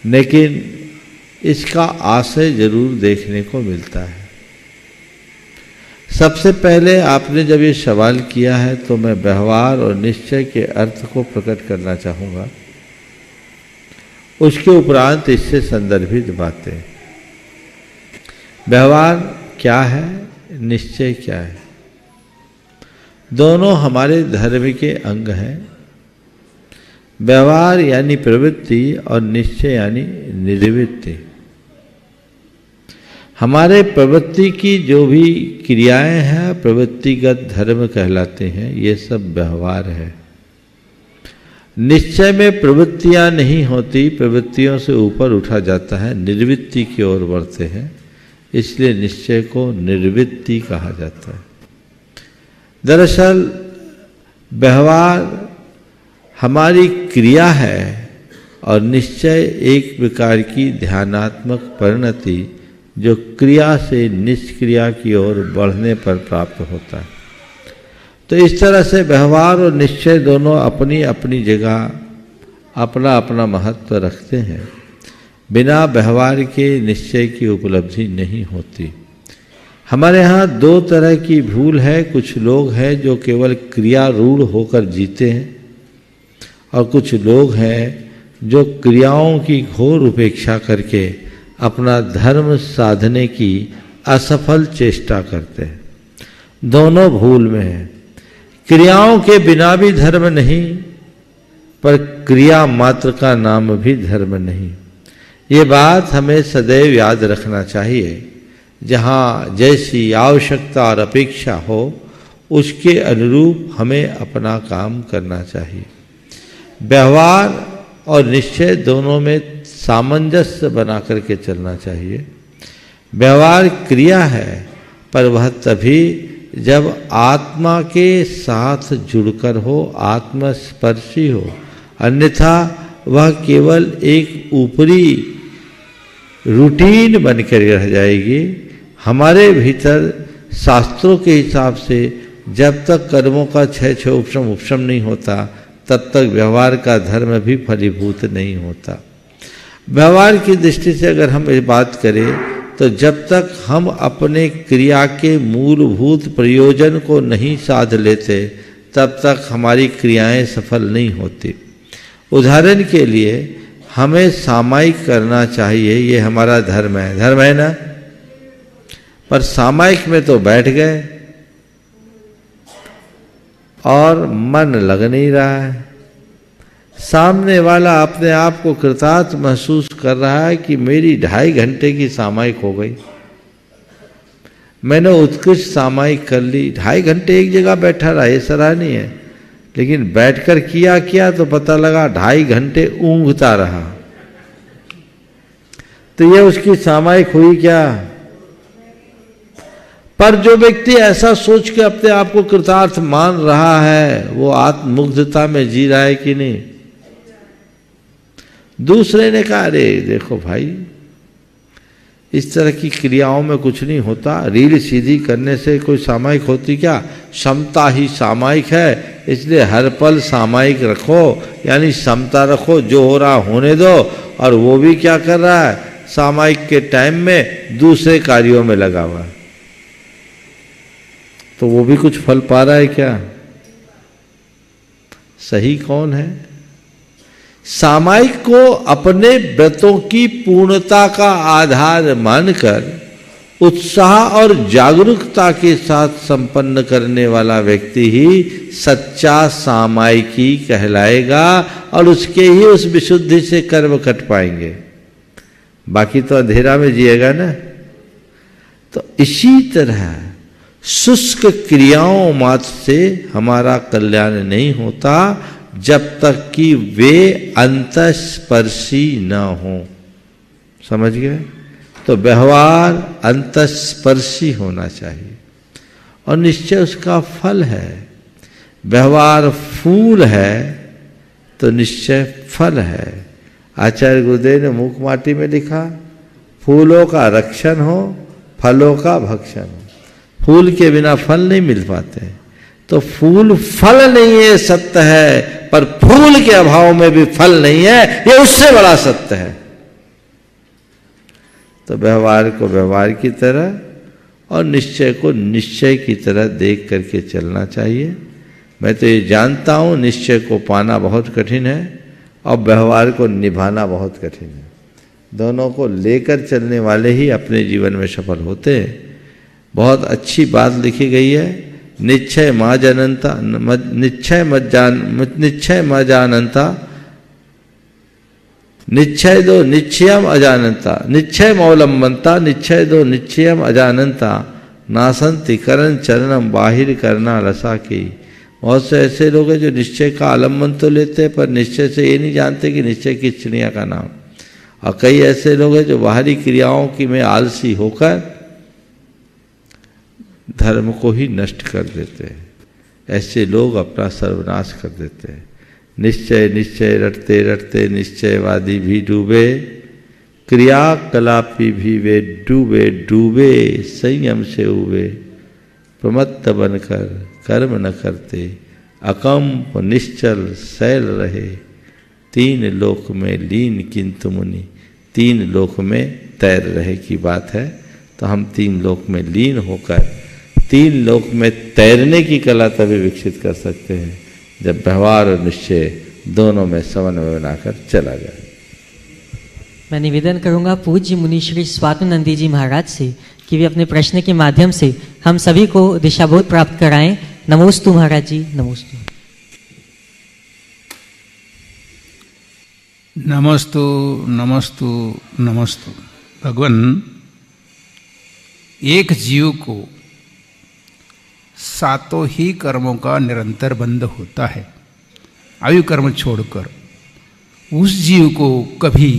लेकिन इसका आशय जरूर देखने को मिलता है। सबसे पहले आपने जब ये सवाल किया है तो मैं व्यवहार और निश्चय के अर्थ को प्रकट करना चाहूँगा, उसके उपरांत इससे संदर्भित बातें। व्यवहार क्या है, निश्चय क्या है? दोनों हमारे धर्म के अंग हैं। व्यवहार यानी प्रवृत्ति और निश्चय यानी निर्वृत्ति। हमारे प्रवृत्ति की जो भी क्रियाएं हैं प्रवृत्तिगत धर्म कहलाते हैं, ये सब व्यवहार है। निश्चय में प्रवृत्तियां नहीं होती, प्रवृत्तियों से ऊपर उठा जाता है, निर्वृत्ति की ओर बढ़ते हैं। इसलिए निश्चय को निर्वृत्ति कहा जाता है। दरअसल व्यवहार हमारी क्रिया है और निश्चय एक प्रकार की ध्यानात्मक परिणति जो क्रिया से निष्क्रिया की ओर बढ़ने पर प्राप्त होता है। तो इस तरह से व्यवहार और निश्चय दोनों अपनी अपनी जगह अपना अपना महत्व रखते हैं। बिना व्यवहार के निश्चय की उपलब्धि नहीं होती। हमारे यहाँ दो तरह की भूल है। कुछ लोग हैं जो केवल क्रियारूढ़ होकर जीते हैं और कुछ लोग हैं जो क्रियाओं की घोर उपेक्षा करके अपना धर्म साधने की असफल चेष्टा करते हैं। दोनों भूल में है। क्रियाओं के बिना भी धर्म नहीं, पर क्रिया मात्र का नाम भी धर्म नहीं। ये बात हमें सदैव याद रखना चाहिए। जहाँ जैसी आवश्यकता और अपेक्षा हो उसके अनुरूप हमें अपना काम करना चाहिए। व्यवहार और निश्चय दोनों में सामंजस्य बना करके चलना चाहिए। व्यवहार क्रिया है, पर वह तभी जब आत्मा के साथ जुड़कर हो, आत्मस्पर्शी हो, अन्यथा वह केवल एक ऊपरी रूटीन बनकर रह जाएगी। हमारे भीतर शास्त्रों के हिसाब से जब तक कर्मों का क्षय उपशम नहीं होता, तब तक व्यवहार का धर्म भी फलीभूत नहीं होता। व्यवहार की दृष्टि से अगर हम ये बात करें तो जब तक हम अपने क्रिया के मूलभूत प्रयोजन को नहीं साध लेते, तब तक हमारी क्रियाएं सफल नहीं होती। उदाहरण के लिए हमें सामायिक करना चाहिए, ये हमारा धर्म है ना, पर सामायिक में तो बैठ गए और मन लग नहीं रहा है। सामने वाला अपने आप को कृतार्थ महसूस कर रहा है कि मेरी 2.5 घंटे की सामायिक हो गई, मैंने उत्कृष्ट सामायिक कर ली। 2.5 घंटे एक जगह बैठा रहा, ये सराहनीय है, लेकिन बैठकर किया तो पता लगा 2.5 घंटे ऊँघता रहा। तो ये उसकी सामायिक हुई क्या? पर जो व्यक्ति ऐसा सोच के अपने आप को कृतार्थ मान रहा है, वो आत्ममुग्धता में जी रहा है कि नहीं? दूसरे ने कहा, अरे देखो भाई, इस तरह की क्रियाओं में कुछ नहीं होता, रील सीधी करने से कोई सामायिक होती क्या? समता ही सामायिक है, इसलिए हर पल सामायिक रखो, यानी समता रखो, जो हो रहा होने दो। और वो भी क्या कर रहा है? सामायिक के टाइम में दूसरे कार्यों में लगा हुआ है, तो वो भी कुछ फल पा रहा है क्या? सही कौन है? सामायिक को अपने व्रतों की पूर्णता का आधार मानकर उत्साह और जागरूकता के साथ संपन्न करने वाला व्यक्ति ही सच्चा सामायिकी कहलाएगा और उसके ही उस विशुद्धि से कर्म कट पाएंगे। बाकी तो अंधेरा में जिएगा ना। तो इसी तरह शुष्क क्रियाओं मात्र से हमारा कल्याण नहीं होता, जब तक कि वे अंतस्पर्शी न हो। समझ गए? तो व्यवहार अंतस्पर्शी होना चाहिए और निश्चय उसका फल है। व्यवहार फूल है तो निश्चय फल है। आचार्य गुरुदेव ने मूक माटी में लिखा, फूलों का रक्षण हो, फलों का भक्षण हो। फूल के बिना फल नहीं मिल पाते। तो फूल फल नहीं है, सत्य है, पर फूल के अभाव में भी फल नहीं है, ये उससे बड़ा सत्य है। तो व्यवहार को व्यवहार की तरह और निश्चय को निश्चय की तरह देख करके चलना चाहिए। मैं तो ये जानता हूं निश्चय को पाना बहुत कठिन है और व्यवहार को निभाना बहुत कठिन है। दोनों को लेकर चलने वाले ही अपने जीवन में सफल होते हैं। बहुत अच्छी बात लिखी गई है, निश्चय मा जानंता, निश्चय म जानंता, निश्चय दो निश्चयम अजानंता, निश्चय मौलंबनता, निश्चय दो निश्चयम अजानंता, नासंति करण चरणम बाहिर करना रसा की। बहुत से ऐसे लोग हैं जो निश्चय का आलम्बन तो लेते हैं, पर निश्चय से ये नहीं जानते कि निश्चय किस चिड़िया का नाम। और कई ऐसे लोग हैं जो बाहरी क्रियाओं की में आलसी होकर धर्म को ही नष्ट कर देते हैं। ऐसे लोग अपना सर्वनाश कर देते हैं। निश्चय निश्चय रटते रटते निश्चयवादी भी डूबे, क्रियाकलापी भी वे डूबे डूबे, संयम से उबे, प्रमत्त बनकर कर्म न करते, अकंप निश्चल शैल रहे, तीन लोक में लीन किंतु मुनि। तीन लोक में तैर रहे की बात है, तो हम तीन लोक में लीन होकर तीन लोक में तैरने की कला तभी विकसित कर सकते हैं जब व्यवहार और निश्चय दोनों में समन्वय बनाकर चला जाए। मैं निवेदन करूंगा पूज्य मुनि श्री स्वात्मानंदी जी महाराज से कि वे अपने प्रश्न के माध्यम से हम सभी को दिशाबोध प्राप्त कराएं। नमोस्तु महाराज जी, नमोस्तु। नमस्तु नमस्तु नमस्तु। भगवान, एक जीव को सातों ही कर्मों का निरंतर बंध होता है। आयु कर्म छोड़कर उस जीव को कभी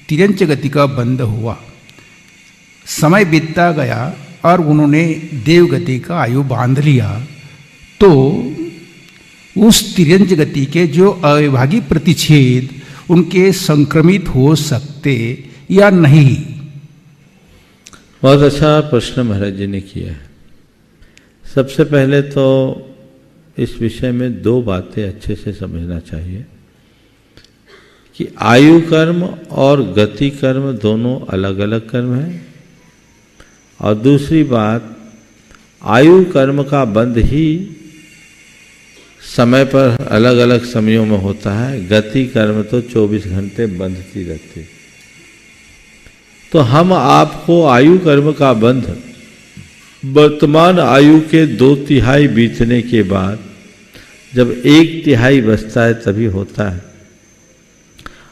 तिरंच गति का बंध हुआ, समय बीतता गया और उन्होंने देव गति का आयु बांध लिया, तो उस तिरंच गति के जो अविभागी प्रतिच्छेद उनके संक्रमित हो सकते या नहीं? बहुत अच्छा प्रश्न महाराज जी ने किया है। सबसे पहले तो इस विषय में दो बातें अच्छे से समझना चाहिए कि आयु कर्म और गति कर्म दोनों अलग अलग कर्म हैं, और दूसरी बात, आयु कर्म का बंध ही समय पर अलग अलग समयों में होता है, गति कर्म तो 24 घंटे बंधती रहती। तो हम आपको आयु कर्म का बंध वर्तमान आयु के 2/3 बीतने के बाद जब 1/3 बचता है तभी होता है,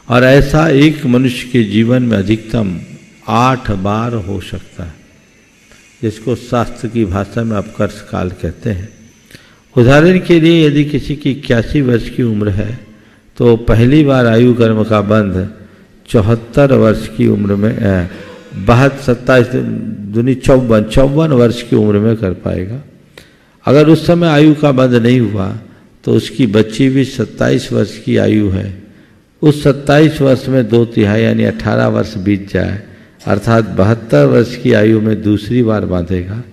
और ऐसा एक मनुष्य के जीवन में अधिकतम 8 बार हो सकता है, जिसको शास्त्र की भाषा में अपकर्ष काल कहते हैं। उदाहरण के लिए यदि किसी की 81 वर्ष की उम्र है तो पहली बार आयु कर्म का बंध 74 वर्ष की उम्र में 54 वर्ष की उम्र में कर पाएगा। अगर उस समय आयु का बंध नहीं हुआ तो उसकी बच्ची भी 27 वर्ष की आयु है, उस 27 वर्ष में 2/3 यानी 18 वर्ष बीत जाए, अर्थात 72 वर्ष की आयु में दूसरी बार बांधेगा।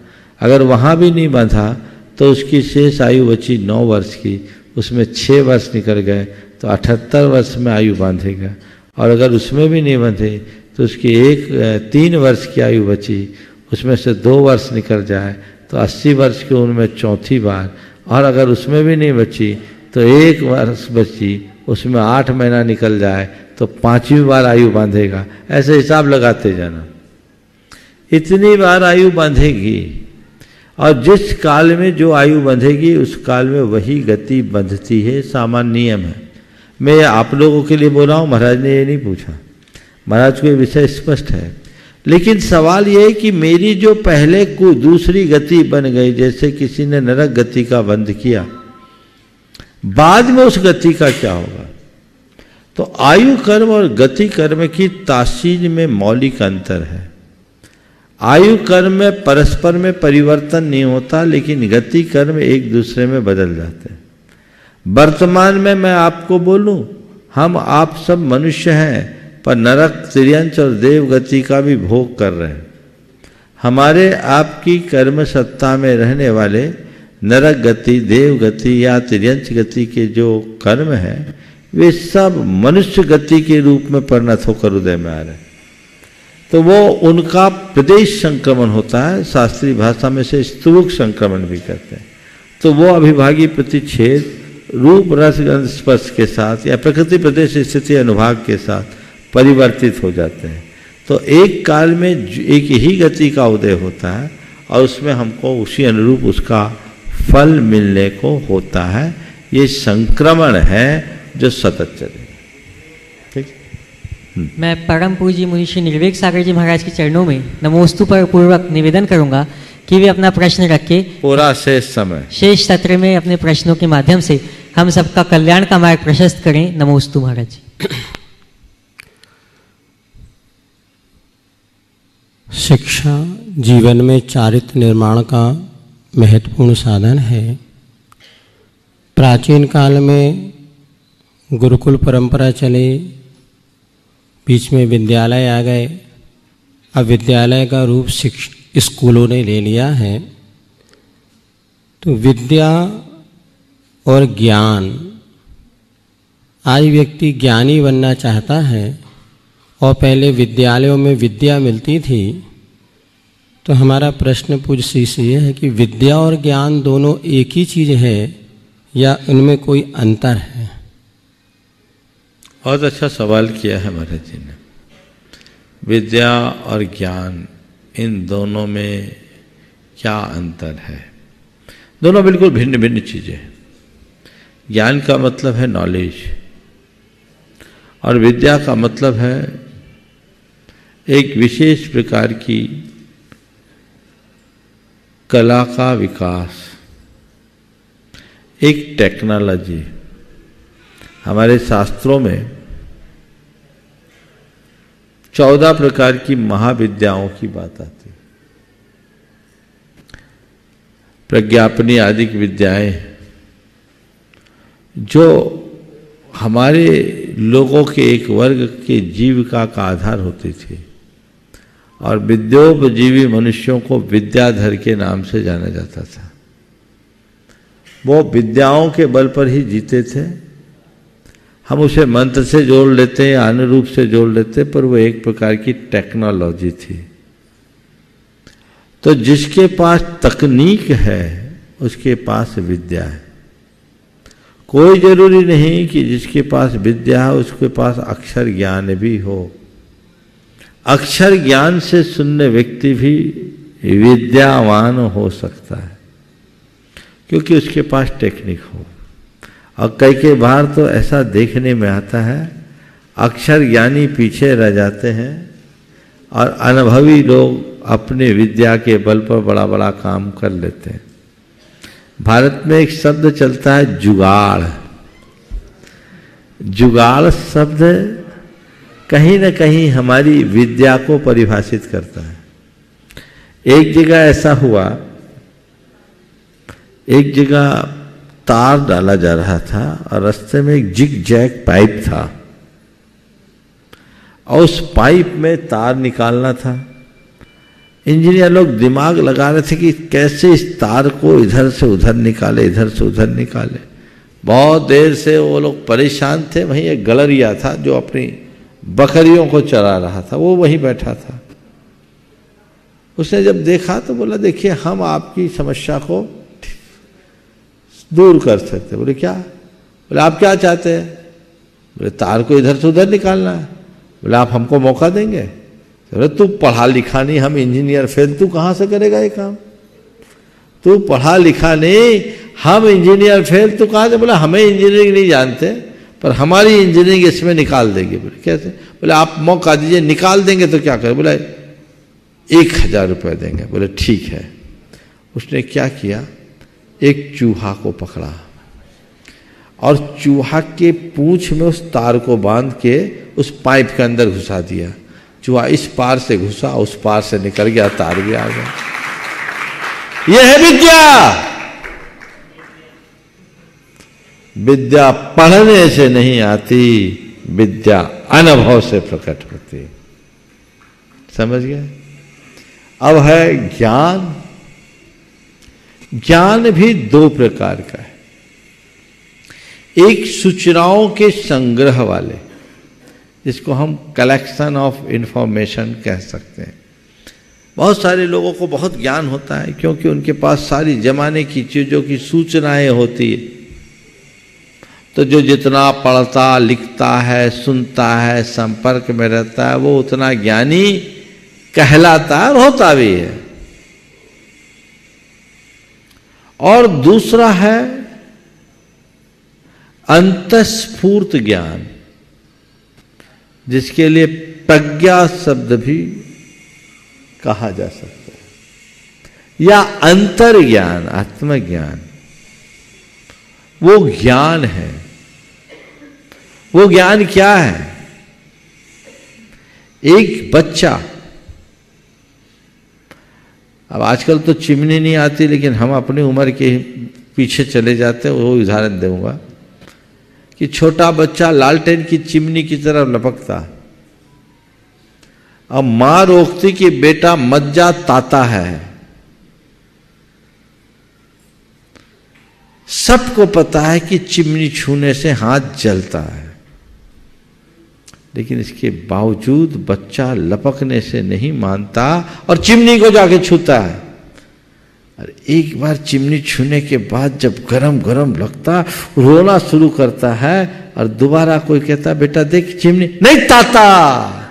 अगर वहाँ भी नहीं बांधा तो उसकी शेष आयु बची 9 वर्ष की, उसमें 6 वर्ष निकल गए तो 78 वर्ष में आयु बांधेगा। और अगर उसमें भी नहीं बांधे तो उसकी 3 वर्ष की आयु बची, उसमें से 2 वर्ष निकल जाए तो 80 वर्ष की उम्र में चौथी बार, और अगर उसमें भी नहीं बची तो 1 वर्ष बची, उसमें 8 महीना निकल जाए तो 5वीं बार आयु बांधेगा। ऐसे हिसाब लगाते जाना, इतनी बार आयु बांधेगी, और जिस काल में जो आयु बंधेगी उस काल में वही गति बंधती है, सामान्य नियम है। मैं आप लोगों के लिए बोल रहा हूँ, महाराज ने ये नहीं पूछा, महाराज को ये विषय स्पष्ट है। लेकिन सवाल ये है कि मेरी जो पहले को दूसरी गति बन गई, जैसे किसी ने नरक गति का बंध किया, बाद में उस गति का क्या होगा? तो आयु कर्म और गति कर्म की तासीर में मौलिक अंतर है। आयु कर्म में परस्पर में परिवर्तन नहीं होता, लेकिन गति कर्म एक दूसरे में बदल जाते हैं। वर्तमान में मैं आपको बोलूं, हम आप सब मनुष्य हैं, पर नरक, तिर्यंच और देव गति का भी भोग कर रहे हैं। हमारे आपकी कर्म सत्ता में रहने वाले नरक गति, देव गति या तिर्यंच गति के जो कर्म हैं, वे सब मनुष्य गति के रूप में परिणत होकर उदय में आ रहे हैं। तो वो उनका प्रदेश संक्रमण होता है, शास्त्रीय भाषा में से स्तूक संक्रमण भी कहते हैं। तो वो अभिभागी प्रतिच्छेद रूप रस गंध स्पर्श के साथ या प्रकृति प्रदेश स्थिति अनुभाग के साथ परिवर्तित हो जाते हैं। तो एक काल में एक ही गति का उदय होता है, और उसमें हमको उसी अनुरूप उसका फल मिलने को होता है। ये संक्रमण है जो सतत चलेगा। मैं परम पूज्य मुनि श्री निर्वेक सागर जी महाराज के चरणों में नमोस्तु पर पूर्वक निवेदन करूंगा कि वे अपना प्रश्न रख के पूरा शेष सत्र में अपने प्रश्नों के माध्यम से हम सबका कल्याण का मार्ग प्रशस्त करें। नमोस्तु महाराज जी। शिक्षा जीवन में चारित्र निर्माण का महत्वपूर्ण साधन है। प्राचीन काल में गुरुकुल परंपरा चली, बीच में विद्यालय आ गए। अब विद्यालय का रूप स्कूलों ने ले लिया है। तो विद्या और ज्ञान, आज व्यक्ति ज्ञानी बनना चाहता है और पहले विद्यालयों में विद्या मिलती थी। तो हमारा प्रश्न पूज्य से यह है कि विद्या और ज्ञान दोनों एक ही चीज़ है या उनमें कोई अंतर है? बहुत अच्छा सवाल किया है महाराज जी ने। विद्या और ज्ञान, इन दोनों में क्या अंतर है? दोनों बिल्कुल भिन्न भिन्न चीज़ें। ज्ञान का मतलब है नॉलेज और विद्या का मतलब है एक विशेष प्रकार की कला का विकास, एक टेक्नोलॉजी। हमारे शास्त्रों में 14 प्रकार की महाविद्याओं की बात आती है। प्रज्ञापनी आदि विद्याएं जो हमारे लोगों के एक वर्ग के जीविका का आधार होती थी और विद्योपजीवी मनुष्यों को विद्याधर के नाम से जाना जाता था। वो विद्याओं के बल पर ही जीते थे। हम उसे मंत्र से जोड़ लेते हैं, अन्य रूप से जोड़ लेते, पर वो एक प्रकार की टेक्नोलॉजी थी। तो जिसके पास तकनीक है उसके पास विद्या है। कोई जरूरी नहीं कि जिसके पास विद्या है उसके पास अक्षर ज्ञान भी हो। अक्षर ज्ञान से शून्य व्यक्ति भी विद्यावान हो सकता है क्योंकि उसके पास टेक्निक हो। और कई बार तो ऐसा देखने में आता है, अक्षर ज्ञानी पीछे रह जाते हैं और अनुभवी लोग अपने विद्या के बल पर बड़ा बड़ा काम कर लेते हैं। भारत में एक शब्द चलता है जुगाड़। जुगाड़ शब्द कहीं न कहीं हमारी विद्या को परिभाषित करता है। एक जगह ऐसा हुआ, एक जगह तार डाला जा रहा था और रास्ते में एक जिग जैग पाइप था और उस पाइप में तार निकालना था। इंजीनियर लोग दिमाग लगा रहे थे कि कैसे इस तार को इधर से उधर निकाले, इधर से उधर निकाले। बहुत देर से वो लोग परेशान थे। वहीं एक गलरिया था जो अपनी बकरियों को चरा रहा था, वो वहीं बैठा था। उसने जब देखा तो बोला, देखिए हम आपकी समस्या को दूर कर सकते। बोले क्या? बोले आप क्या चाहते हैं? बोले तार को इधर से उधर निकालना है। बोले आप हमको मौका देंगे? बोले तू पढ़ा लिखा नहीं, हम इंजीनियर फेल, तू कहाँ से करेगा ये काम? तू पढ़ा लिखा नहीं, हम इंजीनियर फेल, तू कहाँ से? बोला हमें इंजीनियरिंग नहीं जानते पर हमारी इंजीनियरिंग इसमें निकाल देंगे। बोले कैसे? बोले आप मौका दीजिए, निकाल देंगे तो क्या करें? बोला 1000 रुपये देंगे। बोले ठीक है। उसने क्या किया, एक चूहा को पकड़ा और चूहा के पूंछ में उस तार को बांध के उस पाइप के अंदर घुसा दिया। चूहा इस पार से घुसा, उस पार से निकल गया, तार भी आ गया। यह है विद्या। विद्या पढ़ने से नहीं आती, विद्या अनुभव से प्रकट होती। समझ गए? अब है ज्ञान। ज्ञान भी 2 प्रकार का है। एक सूचनाओं के संग्रह वाले, जिसको हम कलेक्शन ऑफ इंफॉर्मेशन कह सकते हैं। बहुत सारे लोगों को बहुत ज्ञान होता है क्योंकि उनके पास सारी जमाने की चीज़ों की सूचनाएं होती है। तो जो जितना पढ़ता लिखता है, सुनता है, संपर्क में रहता है, वो उतना ज्ञानी कहलाता है और होता भी है। और दूसरा है अंतस्फूर्त ज्ञान, जिसके लिए प्रज्ञा शब्द भी कहा जा सकता है, या अंतर ज्ञान, आत्मज्ञान। वो ज्ञान है। वो ज्ञान क्या है? एक बच्चा अब आजकल तो चिमनी नहीं आती, लेकिन हम अपनी उम्र के पीछे चले जाते हैं। वो उदाहरण दूंगा कि छोटा बच्चा लालटेन की चिमनी की तरफ लपकता, अब मां रोकती कि बेटा मत जा, ताता है। सबको पता है कि चिमनी छूने से हाथ जलता है, लेकिन इसके बावजूद बच्चा लपकने से नहीं मानता और चिमनी को जाके छूता है। और एक बार चिमनी छूने के बाद जब गरम गरम लगता, रोना शुरू करता है और दोबारा कोई कहता बेटा देख चिमनी, नहीं ताता।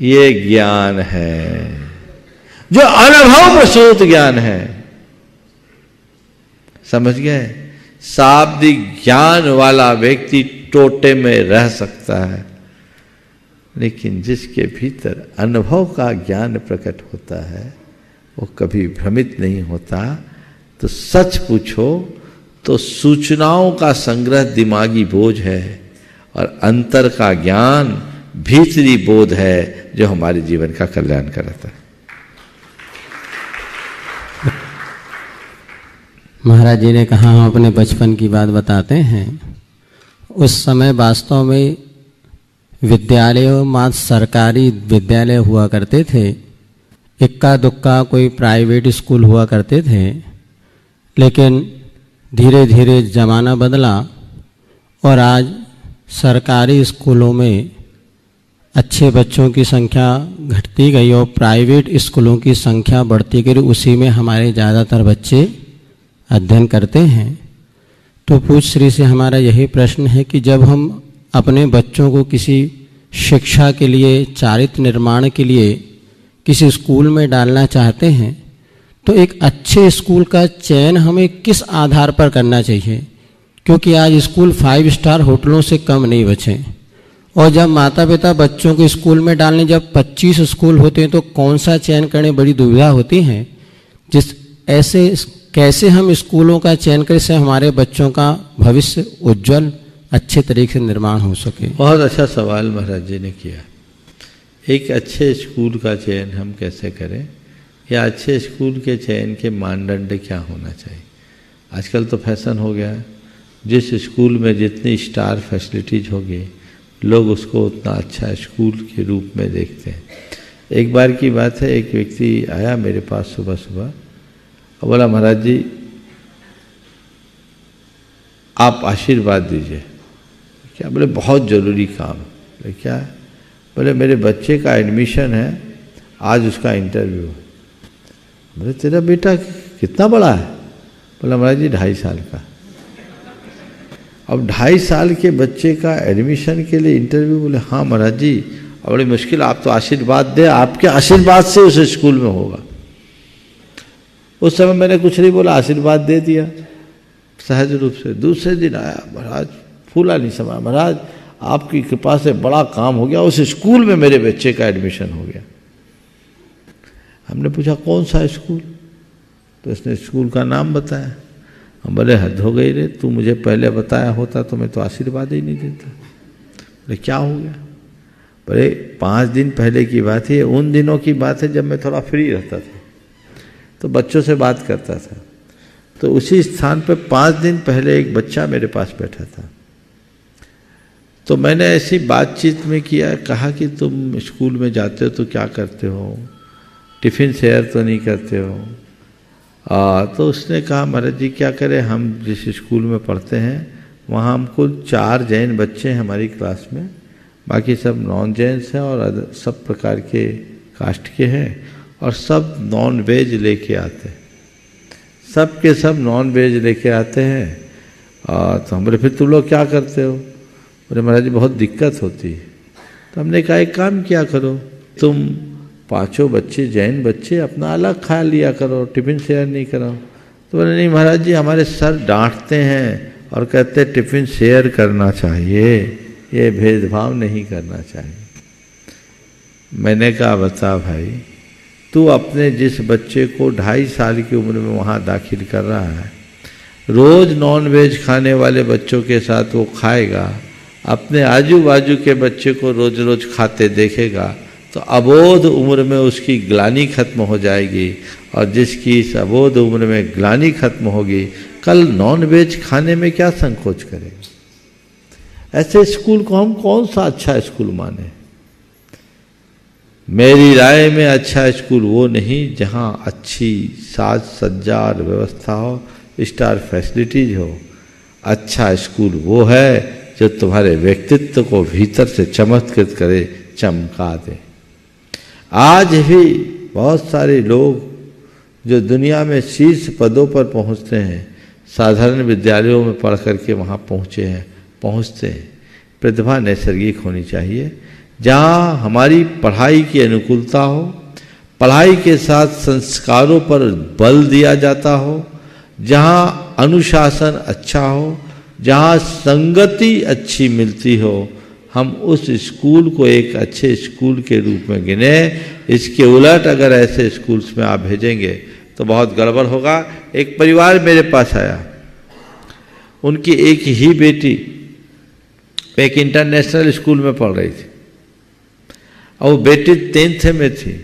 ये ज्ञान है जो अनुभव प्रसूत ज्ञान है। समझ गए? शाब्दिक ज्ञान वाला व्यक्ति टोटे में रह सकता है, लेकिन जिसके भीतर अनुभव का ज्ञान प्रकट होता है वो कभी भ्रमित नहीं होता। तो सच पूछो तो सूचनाओं का संग्रह दिमागी बोझ है और अंतर का ज्ञान भीतरी बोध है जो हमारे जीवन का कल्याण कराता है। महाराज जी ने कहा हम अपने बचपन की बात बताते हैं। उस समय वास्तव में विद्यालयों मात्र सरकारी विद्यालय हुआ करते थे, इक्का दुक्का कोई प्राइवेट स्कूल हुआ करते थे। लेकिन धीरे धीरे ज़माना बदला और आज सरकारी स्कूलों में अच्छे बच्चों की संख्या घटती गई और प्राइवेट स्कूलों की संख्या बढ़ती गई। उसी में हमारे ज़्यादातर बच्चे अध्ययन करते हैं। तो पूज्य श्री से हमारा यही प्रश्न है कि जब हम अपने बच्चों को किसी शिक्षा के लिए, चारित्र निर्माण के लिए किसी स्कूल में डालना चाहते हैं तो एक अच्छे स्कूल का चयन हमें किस आधार पर करना चाहिए? क्योंकि आज स्कूल 5 स्टार होटलों से कम नहीं बचे। और जब माता पिता बच्चों को स्कूल में डालने जब 25 स्कूल होते हैं तो कौन सा चयन करने बड़ी दुविधा होती है। जिस ऐसे कैसे हम स्कूलों का चयन करें से हमारे बच्चों का भविष्य उज्जवल अच्छे तरीके से निर्माण हो सके? बहुत अच्छा सवाल महाराज जी ने किया। एक अच्छे स्कूल का चयन हम कैसे करें या अच्छे स्कूल के चयन के मानदंड क्या होना चाहिए? आजकल तो फैशन हो गया है, जिस स्कूल में जितनी स्टार फैसिलिटीज होगी लोग उसको उतना अच्छा स्कूल के रूप में देखते हैं। एक बार की बात है, एक व्यक्ति आया मेरे पास सुबह सुबह और बोला महाराज जी आप आशीर्वाद दीजिए। क्या? बोले बहुत ज़रूरी काम है। बोले क्या है? बोले मेरे बच्चे का एडमिशन है, आज उसका इंटरव्यू है। बोले तेरा बेटा कितना बड़ा है? बोला महाराज जी 2.5 साल का। अब 2.5 साल के बच्चे का एडमिशन के लिए इंटरव्यू? बोले हाँ महाराज जी, अब बड़ी मुश्किल, आप तो आशीर्वाद दे, आपके आशीर्वाद से उस स्कूल में होगा। उस समय मैंने कुछ नहीं बोला, आशीर्वाद दे दिया सहज रूप से। दूसरे दिन आया, महाराज फूला नहीं समा, महाराज आपकी कृपा से बड़ा काम हो गया, उस स्कूल में मेरे बच्चे का एडमिशन हो गया। हमने पूछा कौन सा स्कूल? तो इसने स्कूल का नाम बताया। हम बोले हद हो गई रे, तू मुझे पहले बताया होता तो मैं तो आशीर्वाद ही नहीं देता। बोले क्या हो गया? बोले 5 दिन पहले की बात है, उन दिनों की बात है जब मैं थोड़ा फ्री रहता था तो बच्चों से बात करता था। तो उसी स्थान पर 5 दिन पहले एक बच्चा मेरे पास बैठा था। तो मैंने ऐसी बातचीत में किया, कहा कि तुम स्कूल में जाते हो तो क्या करते हो, टिफ़िन शेयर तो नहीं करते हो? तो उसने कहा महाराज जी क्या करें, हम जिस स्कूल में पढ़ते हैं वहाँ हम कुल 4 जैन बच्चे हैं हमारी क्लास में, बाकी सब नॉन जैन्स हैं और सब प्रकार के कास्ट के हैं और सब नॉन वेज लेके आते हैं, सब के सब नॉन वेज लेके आते हैं। तो हम बोले फिर तुम लोग क्या करते हो? बोले महाराज जी बहुत दिक्कत होती है। तो हमने कहा एक काम किया करो, तुम 5 बच्चे जैन बच्चे अपना अलग खा लिया करो, टिफ़िन शेयर नहीं कराओ। तो बोले नहीं महाराज जी हमारे सर डांटते हैं और कहते टिफ़िन शेयर करना चाहिए, ये भेदभाव नहीं करना चाहिए। मैंने कहा बता भाई, तू अपने जिस बच्चे को 2.5 साल की उम्र में वहाँ दाखिल कर रहा है, रोज़ नॉन वेज खाने वाले बच्चों के साथ वो खाएगा, अपने आजू बाजू के बच्चे को रोज़ रोज़ खाते देखेगा तो अबोध उम्र में उसकी ग्लानि खत्म हो जाएगी, और जिसकी इस अबोध उम्र में ग्लानि खत्म होगी, कल नॉन वेज खाने में क्या संकोच करेगा। ऐसे स्कूल को हम कौन सा अच्छा स्कूल माने। मेरी राय में अच्छा स्कूल वो नहीं जहां अच्छी साज सज्जा और व्यवस्था हो, स्टार फैसिलिटीज हो। अच्छा स्कूल वो है जो तुम्हारे व्यक्तित्व को भीतर से चमत्कृत करे, चमका दे। आज भी बहुत सारे लोग जो दुनिया में शीर्ष पदों पर पहुंचते हैं, साधारण विद्यालयों में पढ़ करके वहाँ पहुँचते हैं। प्रतिभा नैसर्गिक होनी चाहिए, जहाँ हमारी पढ़ाई की अनुकूलता हो, पढ़ाई के साथ संस्कारों पर बल दिया जाता हो, जहाँ अनुशासन अच्छा हो, जहाँ संगति अच्छी मिलती हो, हम उस स्कूल को एक अच्छे स्कूल के रूप में गिने। इसके उलट अगर ऐसे स्कूल्स में आप भेजेंगे तो बहुत गड़बड़ होगा। एक परिवार मेरे पास आया, उनकी एक ही बेटी एक इंटरनेशनल स्कूल में पढ़ रही थी, और वो बेटी 10th में थी,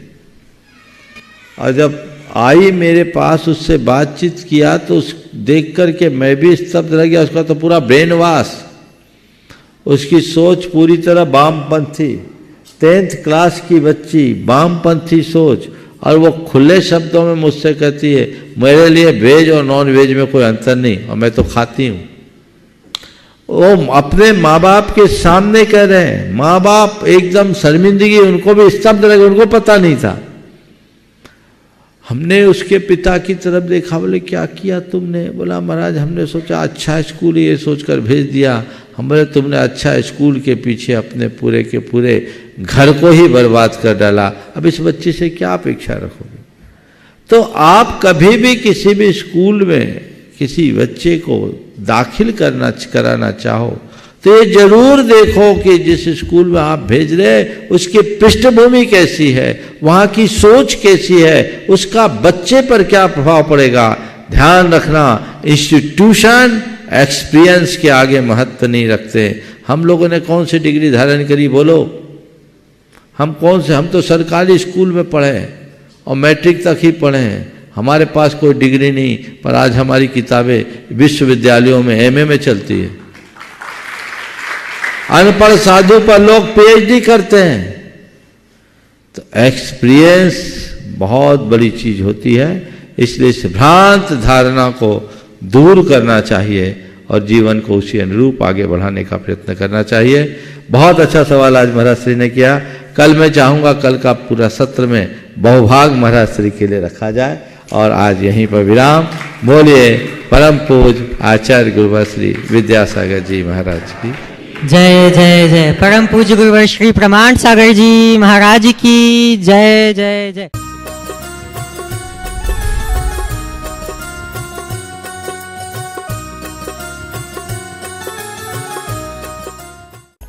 और जब आई मेरे पास उससे बातचीत किया तो उस देख कर के मैं भी स्तब्ध रह गया। उसका तो पूरा ब्रेन वॉश, उसकी सोच पूरी तरह वामपंथी, 10th क्लास की बच्ची, वामपंथी सोच, और वो खुले शब्दों में मुझसे कहती है मेरे लिए वेज और नॉन वेज में कोई अंतर नहीं, और मैं तो खाती हूँ। वो अपने माँ बाप के सामने कह रहे हैं, माँ बाप एकदम शर्मिंदगी, उनको भी स्तब्ध रह गए, उनको पता नहीं था। हमने उसके पिता की तरफ देखा, बोले क्या किया तुमने? बोला महाराज हमने सोचा अच्छा स्कूल ये सोचकर भेज दिया। हम बोले तुमने अच्छा स्कूल के पीछे अपने पूरे के पूरे घर को ही बर्बाद कर डाला, अब इस बच्चे से क्या अपेक्षा रखोगे? तो आप कभी भी किसी भी स्कूल में किसी बच्चे को दाखिल कराना चाहो तो ये जरूर देखो कि जिस स्कूल में आप भेज रहे उसकी पृष्ठभूमि कैसी है, वहाँ की सोच कैसी है, उसका बच्चे पर क्या प्रभाव पड़ेगा। ध्यान रखना, इंस्टीट्यूशन एक्सपीरियंस के आगे महत्व नहीं रखते। हम लोगों ने कौन सी डिग्री धारण करी बोलो? हम तो सरकारी स्कूल में पढ़े हैं और मैट्रिक तक ही पढ़े हैं, हमारे पास कोई डिग्री नहीं, पर आज हमारी किताबें विश्वविद्यालयों में एमए में चलती है। अनपढ़ साधु पर लोग पीएचडी करते हैं। तो एक्सपीरियंस बहुत बड़ी चीज होती है, इसलिए इस भ्रांत धारणा को दूर करना चाहिए और जीवन को उसी अनुरूप आगे बढ़ाने का प्रयत्न करना चाहिए। बहुत अच्छा सवाल आज महाराज श्री ने किया। कल मैं चाहूँगा कल का पूरा सत्र में बहुभाग महाराज श्री के लिए रखा जाए, और आज यहीं पर विराम। बोलिए परम पूज्य आचार्य गुरुवर श्री विद्यासागर जी महाराज की जय जय जय। परम पूज्य गुरुवर श्री प्रमाण सागर जी महाराज की जय जय जय।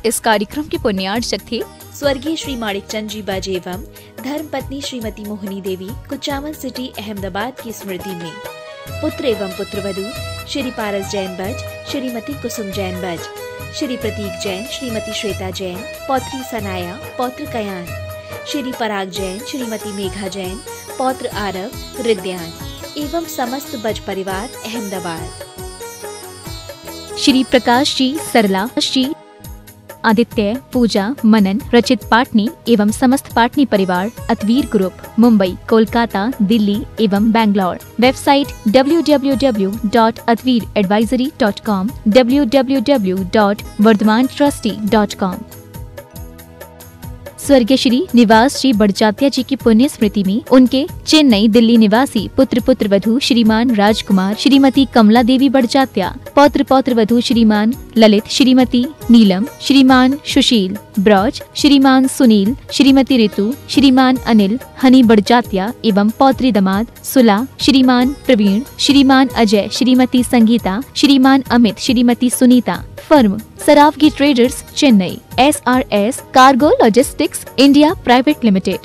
इस कार्यक्रम के पुण्यार्चक थे स्वर्गीय श्री माणिकचंद जी बाजे एवं धर्मपत्नी श्रीमती मोहिनी देवी, कुचामन सिटी, अहमदाबाद की स्मृति में पुत्र एवं पुत्रवधू श्री पारस जैन बज, श्रीमती कुसुम जैन बज, श्री प्रतीक जैन, श्रीमती श्वेता जैन, पौत्री सनाया, पौत्र कयान, श्री पराग जैन, श्रीमती मेघा जैन, पौत्र आरव, रिद्यान एवं समस्त बज परिवार अहमदाबाद। श्री प्रकाश जी, सरला जी, आदित्य, पूजा, मनन, रचित पाटनी एवं समस्त पाटनी परिवार, अतवीर ग्रुप, मुंबई, कोलकाता, दिल्ली एवं बैंगलोर। Website www.atveeradvisory.com, www.vardhamantrusty.com। स्वर्गीय श्री निवास जी बड़जात्या जी की पुण्य स्मृति में उनके चेन्नई, दिल्ली निवासी पुत्र पुत्रवधू श्रीमान राजकुमार, श्रीमती कमला देवी बड़जात्या, पौत्र पौत्रवधू श्रीमान ललित, श्रीमती नीलम, श्रीमान सुशील ब्रज, श्रीमान सुनील, श्रीमती ऋतु, श्रीमान अनिल हनी बड़जात्या एवं पौत्री दमाद सुला, श्रीमान प्रवीण, श्रीमान Ajay, Shrimati Sangeeta, Shriman Amit, Shrimati Sunita. Firm Saraogi traders, Chennai. SRS cargo logistics India private limited.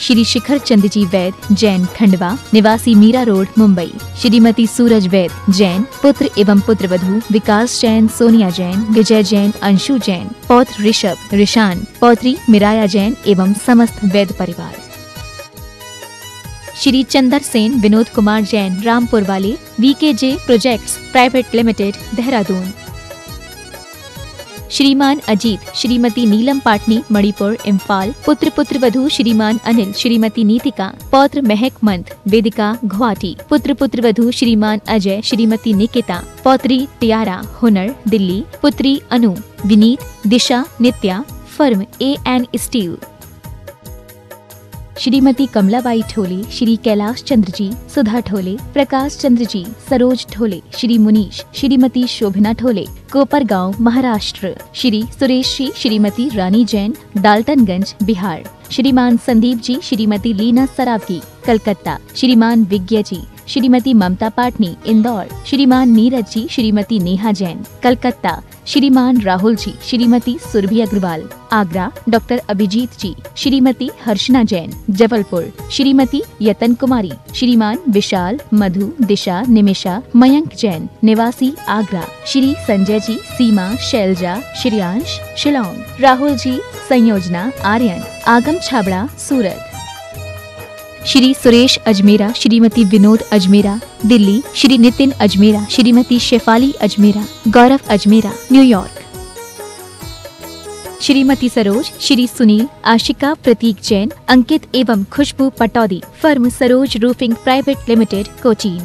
Shri Shikhar Chand ji Vaid Jain Khandwa निवासी मीरा रोड मुंबई। श्रीमती सूरज वैद जैन पुत्र एवं पुत्रवधू विकास जैन सोनिया जैन विजय जैन अंशु जैन पौत्र ऋषभ ऋषान पौत्री मिराया जैन एवं समस्त वैद परिवार। श्री चंदर सेन विनोद कुमार जैन रामपुर वाले VKJ projects private limited Dehradun. श्रीमान अजीत श्रीमती नीलम पाटनी मणिपुर इम्फाल पुत्र पुत्रवधू श्रीमान अनिल श्रीमती नीतिका पौत्र महक मंथ वेदिका गुवाहाटी पुत्र पुत्रवधू श्रीमान अजय श्रीमती निकिता पौत्री टियारा हुनर दिल्ली पुत्री Anu Vineet Disha Nitya firm AN steel. Shrimati Kamlabai Thole Shri Kailash Chandra ji Sudha Thole Prakash Chandra ji Saroj Thole Shri Munish Shrimati Shobhana Thole Kopargaon Maharashtra. Shri Suresh ji Shrimati Rani Jain Daltonganj Bihar. Shriman Sandeep जी श्रीमती लीना सरावगी कलकत्ता। श्रीमान विज्ञ जी श्रीमती ममता पाटनी इंदौर। श्रीमान नीरज जी श्रीमती नेहा जैन कलकत्ता। श्रीमान राहुल जी श्रीमती सुरभि अग्रवाल आगरा। डॉक्टर अभिजीत जी श्रीमती हर्षना जैन जबलपुर। श्रीमती यतन कुमारी श्रीमान विशाल मधु दिशा निमिषा मयंक जैन निवासी आगरा। श्री संजय जी सीमा शैलजा श्रेयांश शिलोंग। राहुल जी संयोजना आर्यन आगम छाबड़ा सूरत। श्री सुरेश अजमेरा श्रीमती विनोद अजमेरा दिल्ली। श्री नितिन अजमेरा श्रीमती शेफाली अजमेरा गौरव अजमेरा न्यूयॉर्क। श्रीमती सरोज श्री सुनील आशिका प्रतीक जैन अंकित एवं Khushboo Pataudi firm Saroj roofing private limited Cochin.